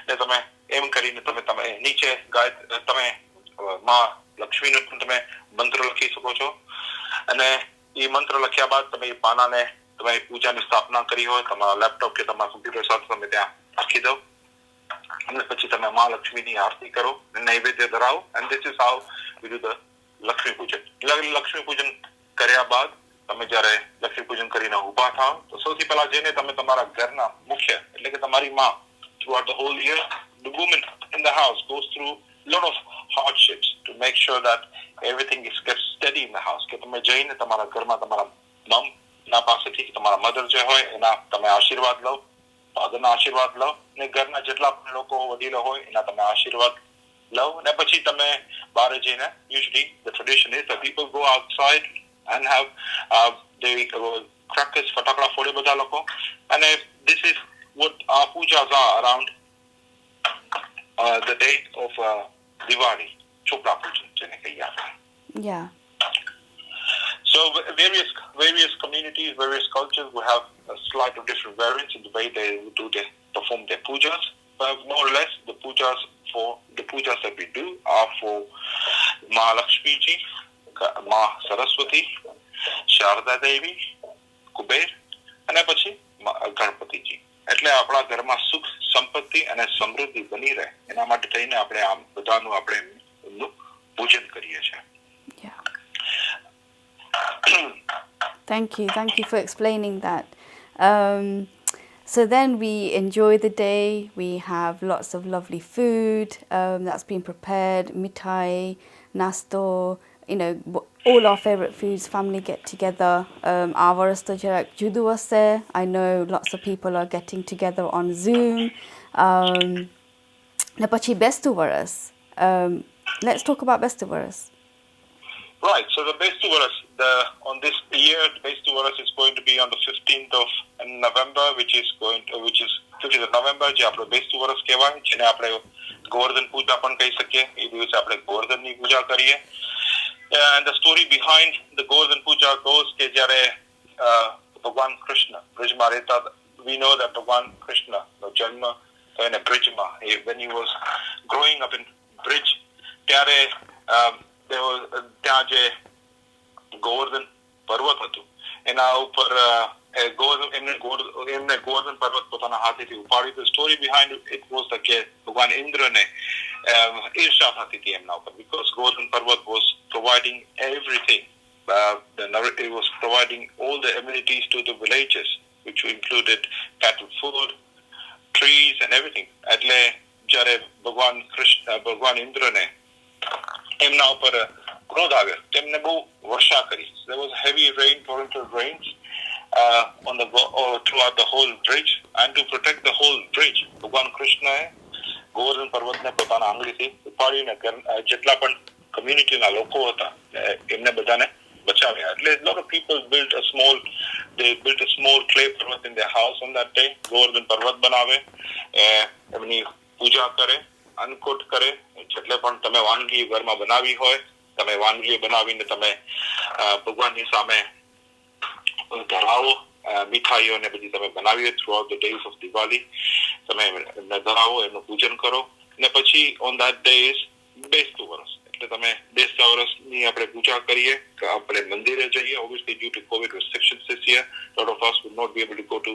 ને તમે એમ કરીને તમે નીચે તમે માં લક્ષ્મીનું પણ તમે મંત્ર લખી શકો છો. અને એ મંત્ર લખ્યા બાદ તમે એ પાનાને તમે પૂજાની સ્થાપના કરી હોય તમારા લેપટોપ કે તમારા કમ્પ્યુટર સાથે તમે ત્યાં રાખી દો. અને પછી તમે માં લક્ષ્મીની આરતી કરો, નૈવેદ્ય ધરાવો. And this is how we do the Lakshmi પૂજન. લક્ષ્મી પૂજન કર્યા બાદ તમે જ્યારે લક્ષ્મી પૂજન કરીને ઊભા થાવ તો સૌથી પહેલા જેને તમે તમારા ઘરના મુખ્ય એટલે કે તમારી માં, throughout the whole year the woman in the house goes through a lot of hardships to make sure that everything is kept steady in the house. કે તમે જઈને તમારા ઘરમાં તમારા મમ ના પાસેથી તમારા મધર જે હોય એના તમે આશીર્વાદ લો, ફાધરના આશીર્વાદ લો, ને ઘરના જેટલા પણ લોકો વડીલો હોય એના તમે આશીર્વાદ લો. ને પછી તમે બહાર જઈને, usually the tradition is that people go outside and have they crackers, ફટાકડા ફોડે બધા લોકો. અને this is what our pujas are around the date of Diwali, Chopra pujan જેને કહીએ આપણે. Yeah. So various communities, various cultures will have a slight of different variants in the way they perform their pujas. But more or less, the pujas that we do are for Ma Lakshmi ji, Ma Saraswati, Sharda Devi, Kuber, અને પછી ગણપતિજી. એટલે આપણા ઘરમાં સુખ, સંપત્તિ અને સમૃદ્ધિ બની રહે એના માટે થઈને આપણે આમ બધાનું આપણે એમનું પૂજન કરીએ છીએ. Yeah. Thank you for explaining that. So then we enjoy the day. We have lots of lovely food that's been prepared, mithai, nasto, all our favorite foods, family get together. Our judu ase. I know lots of people are getting together on Zoom. Napachi bestu varas. Let's talk about bestu varas. Right, so the Bestu Varas, on this year, the Bestu Varas is going to be on the 15th of November, which is 15th of November, જે આપણે Bestu Varas કહેવાય, જેને આપણે ગોવર્ધન પૂજા પણ કહી શકીએ. એ દિવસે આપણે ગોવર્ધનની પૂજા કરીએ. And the story behind the Govardhan Puja goes કે જ્યારે ભગવાન કૃષ્ણ બ્રિજમાં રહેતા, we know that ભગવાન કૃષ્ણ નો જન્મ in a બ્રિજમાં, when he was growing up in bridge, ત્યારે ત્યાં જે ગોવર્ધન પર્વત હતું એના ઉપર એમને ગોવર્ધન પર્વત પોતાના હાથેથી ઉપાડ્યું. The story behind it was that કે ભગવાન ઇન્દ્રને ઈર્ષા થતી હતી એમના ઉપર, because Govardhan Parvat was providing everything. It was providing all the amenities to the villages, which included cattle food, trees and everything. એટલે જ્યારે ભગવાન ઇન્દ્રને એમના ઉપર ક્રોધ આવ્યો, તેમને બહુ વર્ષા કરી. There was heavy rain, torrential rains throughout the whole bridge, and to protect the whole bridge, ભગવાન કૃષ્ણએ ગોવર્ધન પર્વતને પોતાના આંગળીથી ઉપાડીને જેટલા પણ કમ્યુનિટીના લોકો હતા એમને બધાને બચાવ્યા. એટલે a lot of people built a small clay parvat in their house on that day. Govardhan પર્વત બનાવે, એમની પૂજા કરે, અન્નકૂટ કરે. જેટલે પણ તમે વાનગી ઘરમાં બનાવી હોય, તમે વાનગીઓ બનાવીને તમે ભગવાનની સામે ધરાવો. મીઠાઈઓને બધી તમે બનાવી throughout the days of Diwali. તમે એમને ધરાવો, એમનું પૂજન કરો. ને પછી on that day is બેસતું વરસ. એટલે તમે બેસતા વરસની આપણે પૂજા કરીએ, આપણે મંદિરે જઈએ. Obviously due to COVID restrictions this year, a lot of us would not be able to go to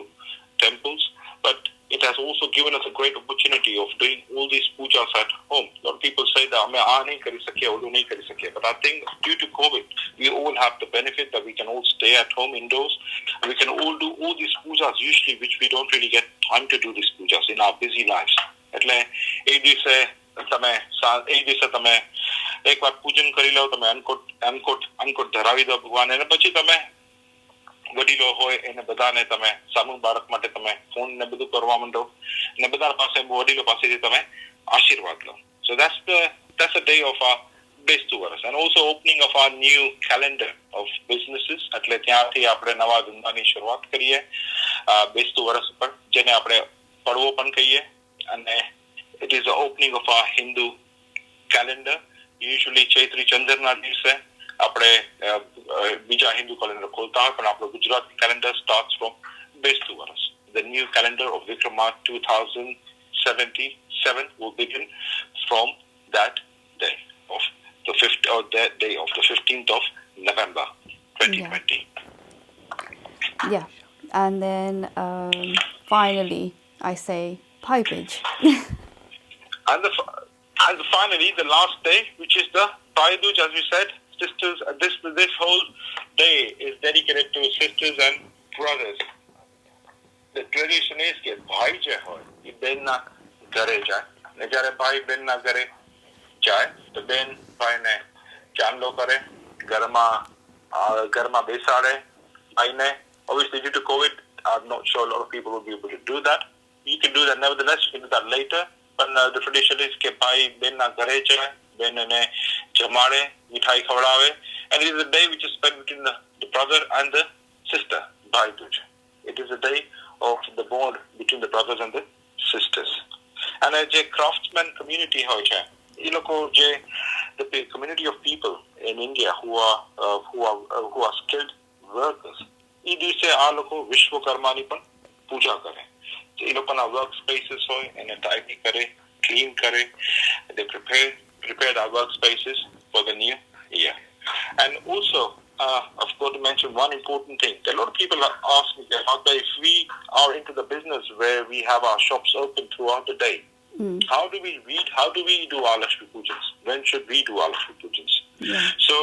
temples, but it has also given us a great opportunity of doing all these pujas at home. A lot of people say that અમે આ નહીં કરી શકીએ, ઓલું નહીં કરી શકીએ. But I think due to COVID, we all have the benefit that we can all stay at home indoors. We can all do all these pujas usually, which we don't really get time to do these pujas in our busy lives. એટલે એ દિવસે તમે એકવાર પૂજન કરી લો, તમે અન્નકૂટ ધરાવી દો ભગવાનને, અને પછી તમે વડીલો હોય એને બધાને તમે સામૂહિક બાળક માટે તમે ફોન ને બધું કરવા માંડો, ને બધા પાસે વડીલો પાસેથી તમે આશીર્વાદ લો. So that's the day of our બેસતું વરસ, and also opening of our new calendar of businesses. એટલે ત્યાંથી આપણે નવા ધંધાની શરૂઆત કરીએ બેસતું વરસ પર, જેને આપણે પડવો પણ કહીએ. અને it is the opening of our Hindu calendar. Usually ચૈત્રી ચંદ્રના દિવસે આપણે બીજા હિન્દુ કેલેન્ડર ખોલતા હોય, પણ આપણો ગુજરાતી કેલેન્ડર starts from બેસતું વરસ. The new calendar of Vikramat 2077 will begin from that day of the 15th of November 2020. Yeah. And then finally I say Paibij. And finally the last day, which is the Bhai-Dooj, as we said, sisters. This whole day is dedicated to sisters and brothers. The tradition is કે ભાઈ જે હોય એ બેનના ઘરે જાય, ને જ્યારે ભાઈ બેનના ઘરે જાય તો બેન ભાઈને ચાંદલો કરે, ઘરમાં બેસાડે ભાઈને. Obviously due to COVID, I'm not sure a lot of people will be able to do that. You can do that nevertheless, you can do that later. But the tradition is કે ભાઈ બેનના ઘરે જાય, બેનને જમાડે, મીઠાઈ ખવડાવે. And it is a day which is spent between the brother and the sister, Bhai-Dooj. It is a day of the bond between the brothers and the sisters. And જે craftsman community હોય છે, એ લોકો જે the community of people in India who are skilled workers, એ દિવસે આ લોકો વિશ્વકર્માની પણ પૂજા કરે. એ લોકોના વર્ક સ્પેસીસ હોય એને ટાઈડી કરે, ક્લીન કરે. They prepare our workspaces for the new year. And also, I've got to mention one important thing. A lot of people ask me, if we are into the business where we have our shops open throughout the day, How do we read? How do we do our Lakshmi Pujans? When should we do our Lakshmi Pujans? Yeah. So,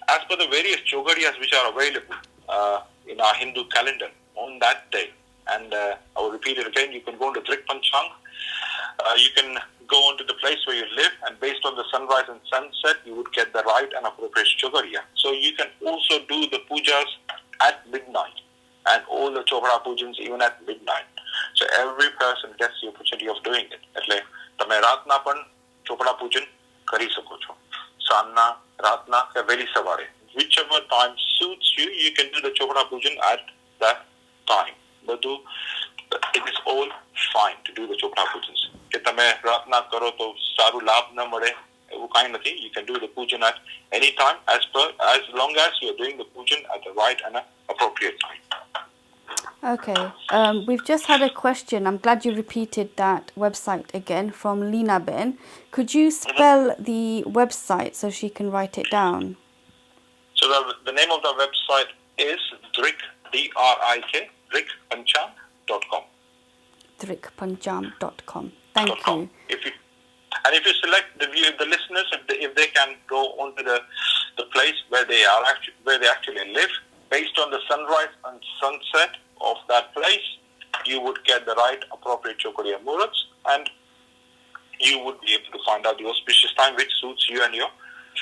as per the various chogariyas which are available in our Hindu calendar on that day, and I will repeat it again, you can go into Drik Panchang, you can go onto the place where you live, and based on the sunrise and sunset, you would get the right and appropriate chogariya. So you can also do the pujas at midnight, and all the chopra pujans even at midnight. So every person gets the opportunity of doing it. એટલે તમે રાતના પણ ચોપડા પૂજન કરી શકો છો. સાંજના, રાતના કે વહેલી સવારે. Whichever time suits you, you can do the chopra pujan at that time. બધું, it is all fine to do the chopra pujans. કે તમે રાતના કરો તો સારું લાભ ન મળે એવું કાંઈ નથી. You can do the pujan at any time as long as you are doing the pujan at the right and appropriate time. Okay, we've just had a question. I'm glad you repeated that website again from Lina Ben. Could you spell the website so she can write it down? So the name of the website is Drik, D-R-I-K, drikpancham.com. drikpancham.com. Thank you. If you select the listeners, if they can go onto the place where they actually live, based on the sunrise and sunset of that place, you would get the right appropriate Chokariya Murats, and you would be able to find out the auspicious time which suits you and your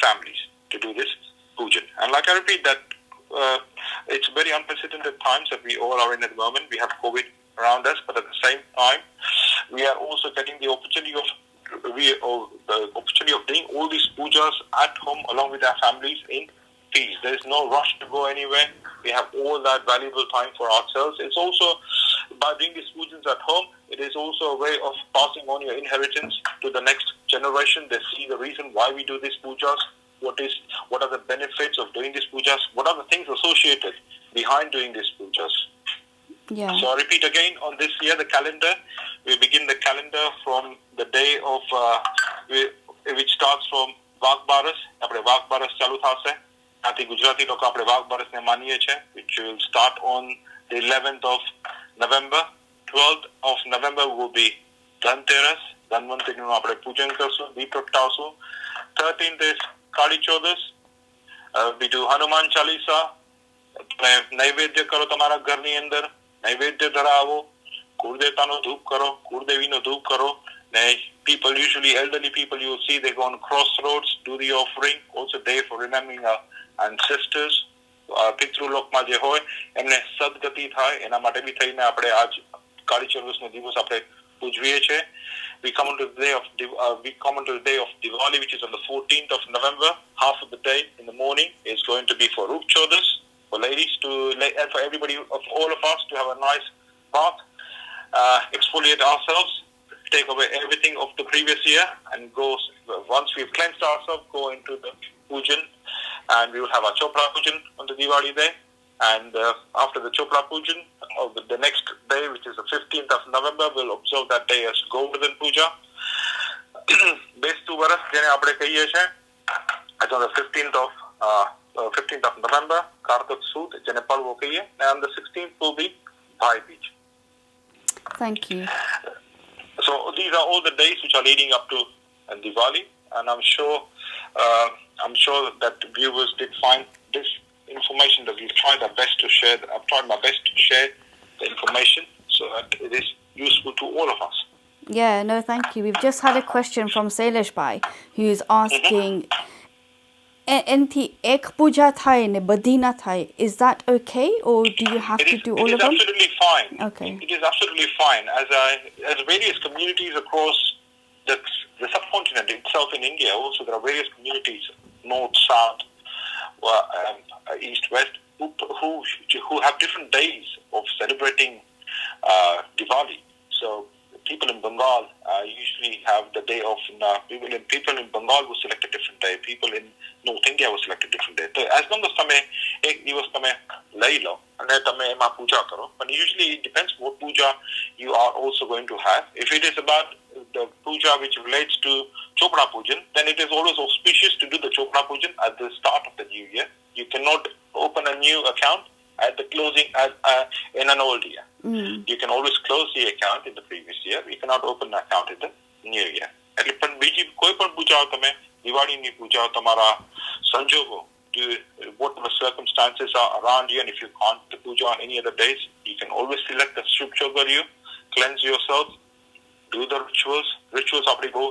families to do this pujan. And like I repeat that, it's very unprecedented times that we all are in at the moment. We have COVID around us, but at the same time, we are also getting the opportunity of doing all these pujas at home along with our families in peace. There is no rush to go anywhere. We have all that valuable time for ourselves. It's also, by doing these pujans at home, it is also a way of passing on your inheritance to the next generation. They see the reason why we do these pujas, what are the benefits of doing these pujas, what are the things associated behind doing these pujas. Yeah. So I repeat again, on this year, the calendar, we begin the calendar from the day of, which starts from Vak Baras. આપણે વાઘ બારસ ચાલુ થશે. આથી ગુજરાતી લોકો આપણે વાઘ બારસને માનીએ છીએ, which will start on the 11th of November. 12th of November will be Dhanteras. ધન્વંતરીનું આપણે પૂજન કરશું, દીપ પ્રગટાવશું. 13th is Kali Chaudas. We do Hanuman Chalisa. નૈવેદ્ય કરો તમારા ઘરની અંદર, નૈવેદ્ય ધરાવો, કુળદેવતાનો ધૂપ કરો, કુળદેવીનો ધૂપ કરો. People, usually elderly people, you will see they go on crossroads, do the offering. Also day for remembering our ancestors. પિતૃલોકમાં જે હોય એમને સદગતિ થાય એના માટે બી થઈને આપણે આજ કાળી ચૌદસનો દિવસ આપણે ઉજવીએ છીએ. We come onto the day of Diwali, which is on the 14th of November. Half of the day in the morning is going to be for Roop Chaudas, for ladies and for everybody, of all of us, to have a nice bath, exfoliate ourselves, take away everything of the previous year, and go, once we've cleansed ourselves, go into the pujan, and we will have our chopra pujan on the Diwali day. And after the chopra pujan, the next day, which is the 15th of November, we'll observe that day as Govardhan puja. Bestu Varas, jene આપણે કહીએ છીએ, it's on the 15th of November, Kartak Sud, jene Palvo કહીએ, and the 16th will be Bhai Beach. Thank you. So these are all the days which are leading up to Diwali, and I'm sure that viewers did find this information that we've tried our best to share. I've tried my best to share the information so that it is useful to all of us. Yeah, no, thank you. We've just had a question from Sailesh Bhai, who's asking, એનથી એક પૂજા થાય ને બધી ના થાય. Is that okay, or do you have to do all of them? It is absolutely fine. Okay. It is absolutely fine. As various communities across the subcontinent itself in India, also there are various communities, north, south, east, west, who have different days of celebrating Diwali. So people in Bengal usually have the day of people in Bengal will select a different day. People in North India will select a different day. So as long as તમે એક દિવસ તમે લઈ લો અને તમે એમાં પૂજા કરો, but usually it depends what puja you are also going to have. If it is about the puja which relates to Chopra Pujan, then it is always auspicious to do the Chopra Pujan at the start of the new year. You cannot open a new account at the closing in an old year. You can always close the account in the previous year. You cannot open an account in the new year. એટલે પણ બીજી કોઈ પણ પૂજાઓ તમે દિવાળીની પૂજાઓ તમારા સંજોગો, whatever circumstances are around you, and if you can't do puja on any other days, you can always select the scripture value, cleanse yourself, do the rituals. Rituals આપણી બહુ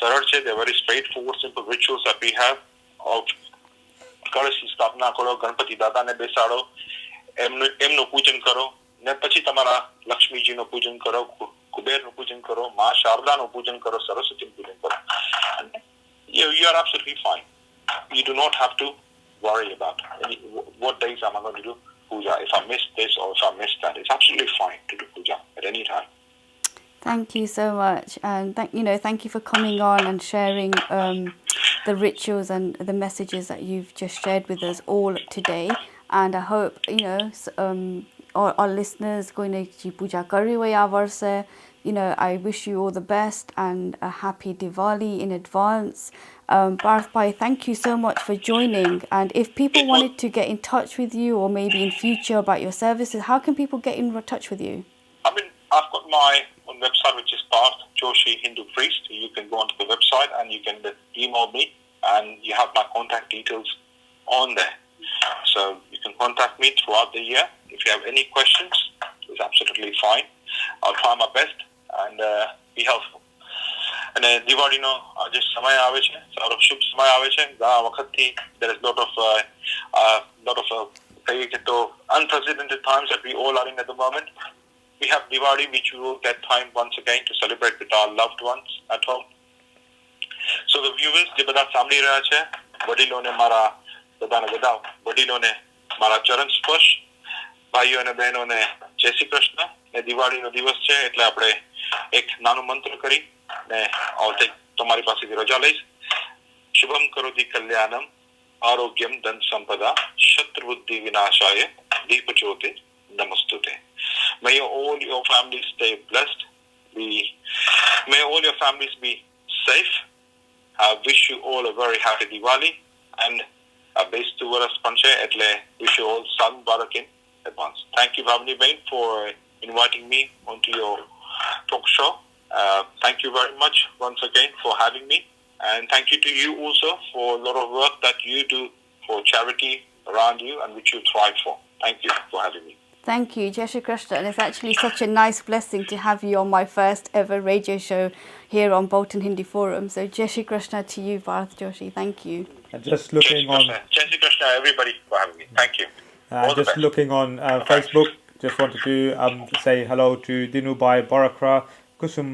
સરળ છે. They're very straightforward, simple rituals that we have of કળશની સ્થાપના કરો, ગણપતિ દાદાને બેસાડો, એમનું પૂજન કરો, ને પછી તમારા લક્ષ્મીજીનું પૂજન કરો, કુબેરનું પૂજન કરો, મા શારદાનું પૂજન કરો, સરસ્વતીનું પૂજન કરો. And you are absolutely fine. You do not have to worry about what days am I going to do puja. If I miss this or if I miss that, it's absolutely fine to do puja at any time. Thank you so much, and thank you for coming on and sharing the rituals and the messages that you've just shared with us all today. And I hope our listeners going to puja kari hoya varse. I wish you all the best and a happy Diwali in advance. Parth Bhai, thank you so much for joining. And if people wanted to get in touch with you, or maybe in future about your services, how can people get in touch with you? I've got my own website, which is Parth Joshi Hindu Priest. You can go onto the website and you can email me, and you have my contact details on there. So you can contact me throughout the year. If you have any questions, it's absolutely fine. I'll try my best and be helpful. અને દિવાળીનો જે સમય આવે છે, સારો શુભ સમય આવે છે. ઘણા વખતથી there is lot of કહીએ કે તો unprecedented times that we all are in at the moment. We have Diwali, which we will get time once again to celebrate with our loved ones at home. So the viewers, જે બધા સાંભળી રહ્યા છે, વડીલોને મારા બધાને વધાવ, વડીલોને મારા ચરણ સ્પર્શ, ભાઈઓ અને બહેનોને જય શ્રી કૃષ્ણ. ને દિવાળીનો દિવસ છે એટલે આપણે એક નાનો મંત્ર કરી ને તમારી પાસેથી રજા લઈશ. શુભમ કરોતિ કલ્યાણમ આરોગ્યમ ધન સંપદા શત્રુબુદ્ધિ વિનાશાય દીપ જ્યોતિ નમસ્તુતે. May all your families stay blessed. May all your families be safe. I wish you all a very happy Diwali and a best to Varas Panche. Etle wish you all Sun Barak in advance. Thank you, Bhavini Bain, for inviting me onto your talk show. Thank you very much once again for having me. And thank you to you also for a lot of work that you do for charity around you and which you thrive for. Thank you for having me. Thank you, Jai Shri Krishna. And it's actually such a nice blessing to have you on my first ever radio show here on Bolton Hindi Forum. So Jai Shri Krishna to you, Parth Joshi. Thank you. And just looking on... Jai Shri Krishna, everybody, for having me. Thank you. Just looking on Facebook, just wanted to say hello to Dinubai Barakra, Kusum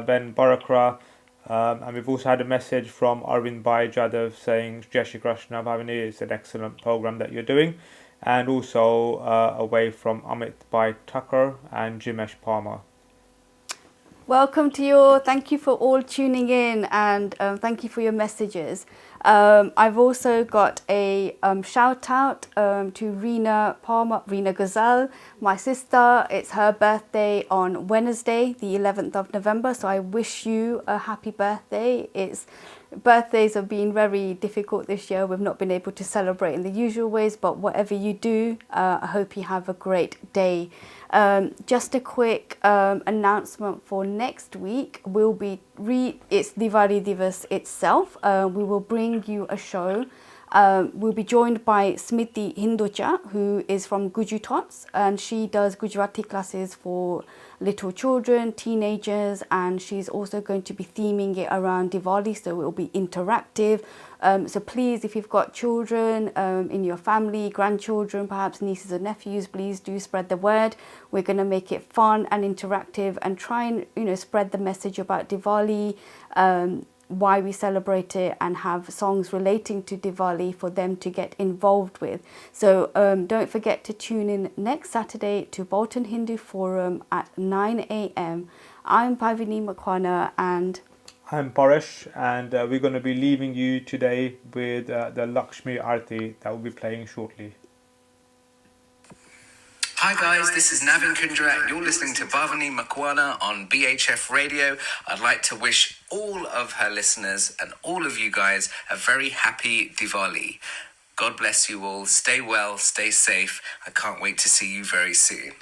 Ben Barakra, and we've also had a message from Arvind Bhai Jadav saying Jai Shri Krishna Bhavini, it's an excellent program that you're doing. And also away from Amit Bhai Tucker and Jimesh Palmer. Welcome to you all. Thank you for all tuning in, and thank you for your messages. I've also got a shout out to Reena Palmer, Reena Ghazal, my sister. It's her birthday on Wednesday, the 11th of November. So I wish you a happy birthday. Birthdays have been very difficult this year. We've not been able to celebrate in the usual ways, but whatever you do, I hope you have a great day. Just a quick announcement for next week. It's Diwali Divas itself. We will bring you a show. We'll be joined by Smriti Hinduja, who is from Gujarat, and she does Gujarati classes for little children, teenagers, and she's also going to be theming it around Diwali, so it will be interactive. So please, if you've got children in your family, grandchildren, perhaps nieces or nephews, please do spread the word. We're going to make it fun and interactive and try and spread the message about Diwali, why we celebrate it, and have songs relating to Diwali for them to get involved with. So don't forget to tune in next Saturday to Bolton Hindu Forum at 9 a.m. I'm Bhavini Makwana and I'm Paresh, and we're going to be leaving you today with the Lakshmi Aarti that will be playing shortly. Hi guys, this is Navin Kundra and you're listening to Bhavini Makwana on BHF Radio. I'd like to wish all of her listeners and all of you guys a very happy Diwali. God bless you all. Stay well, stay safe. I can't wait to see you very soon.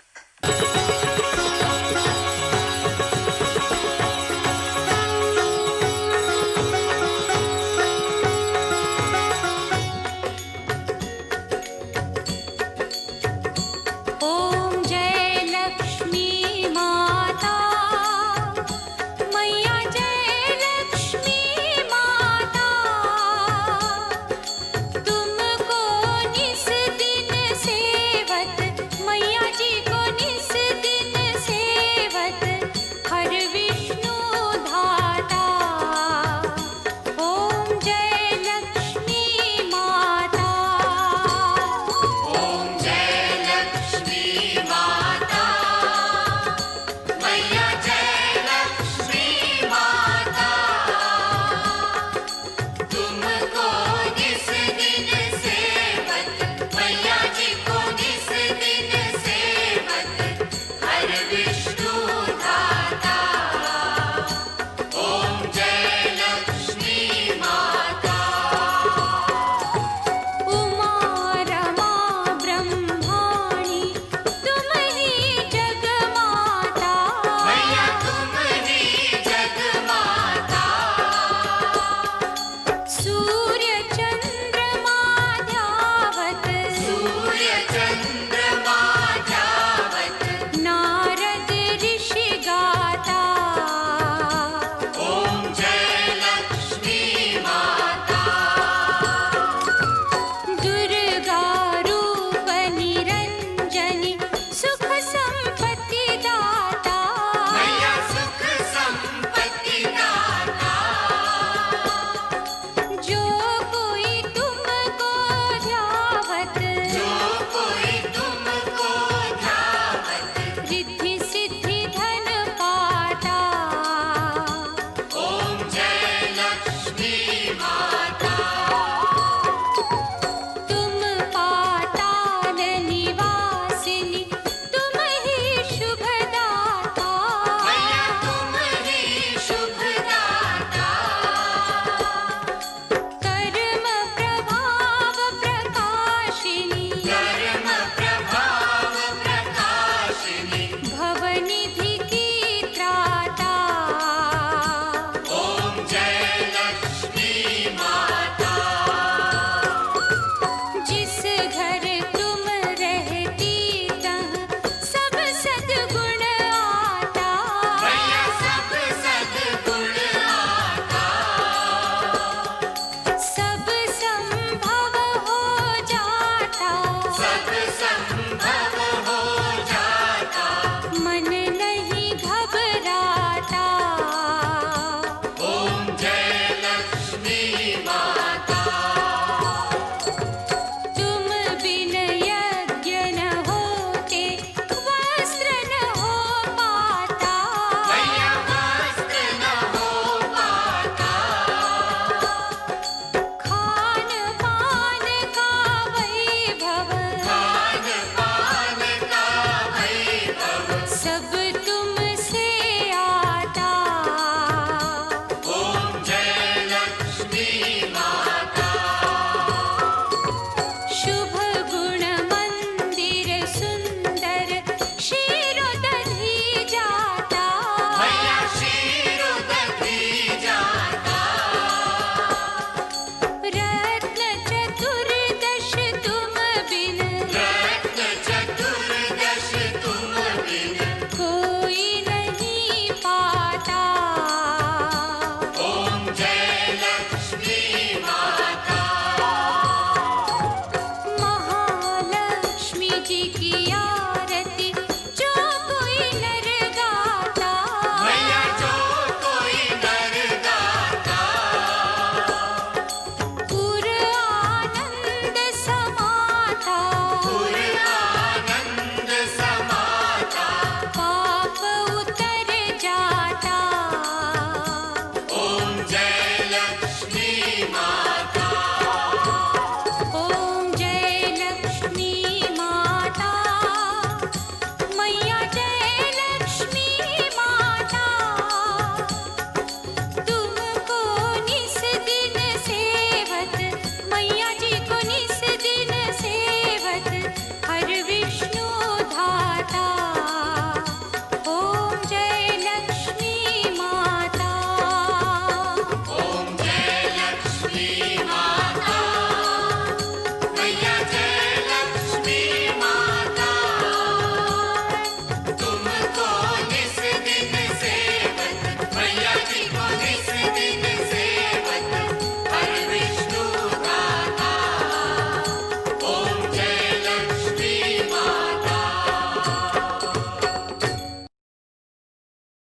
सब तुम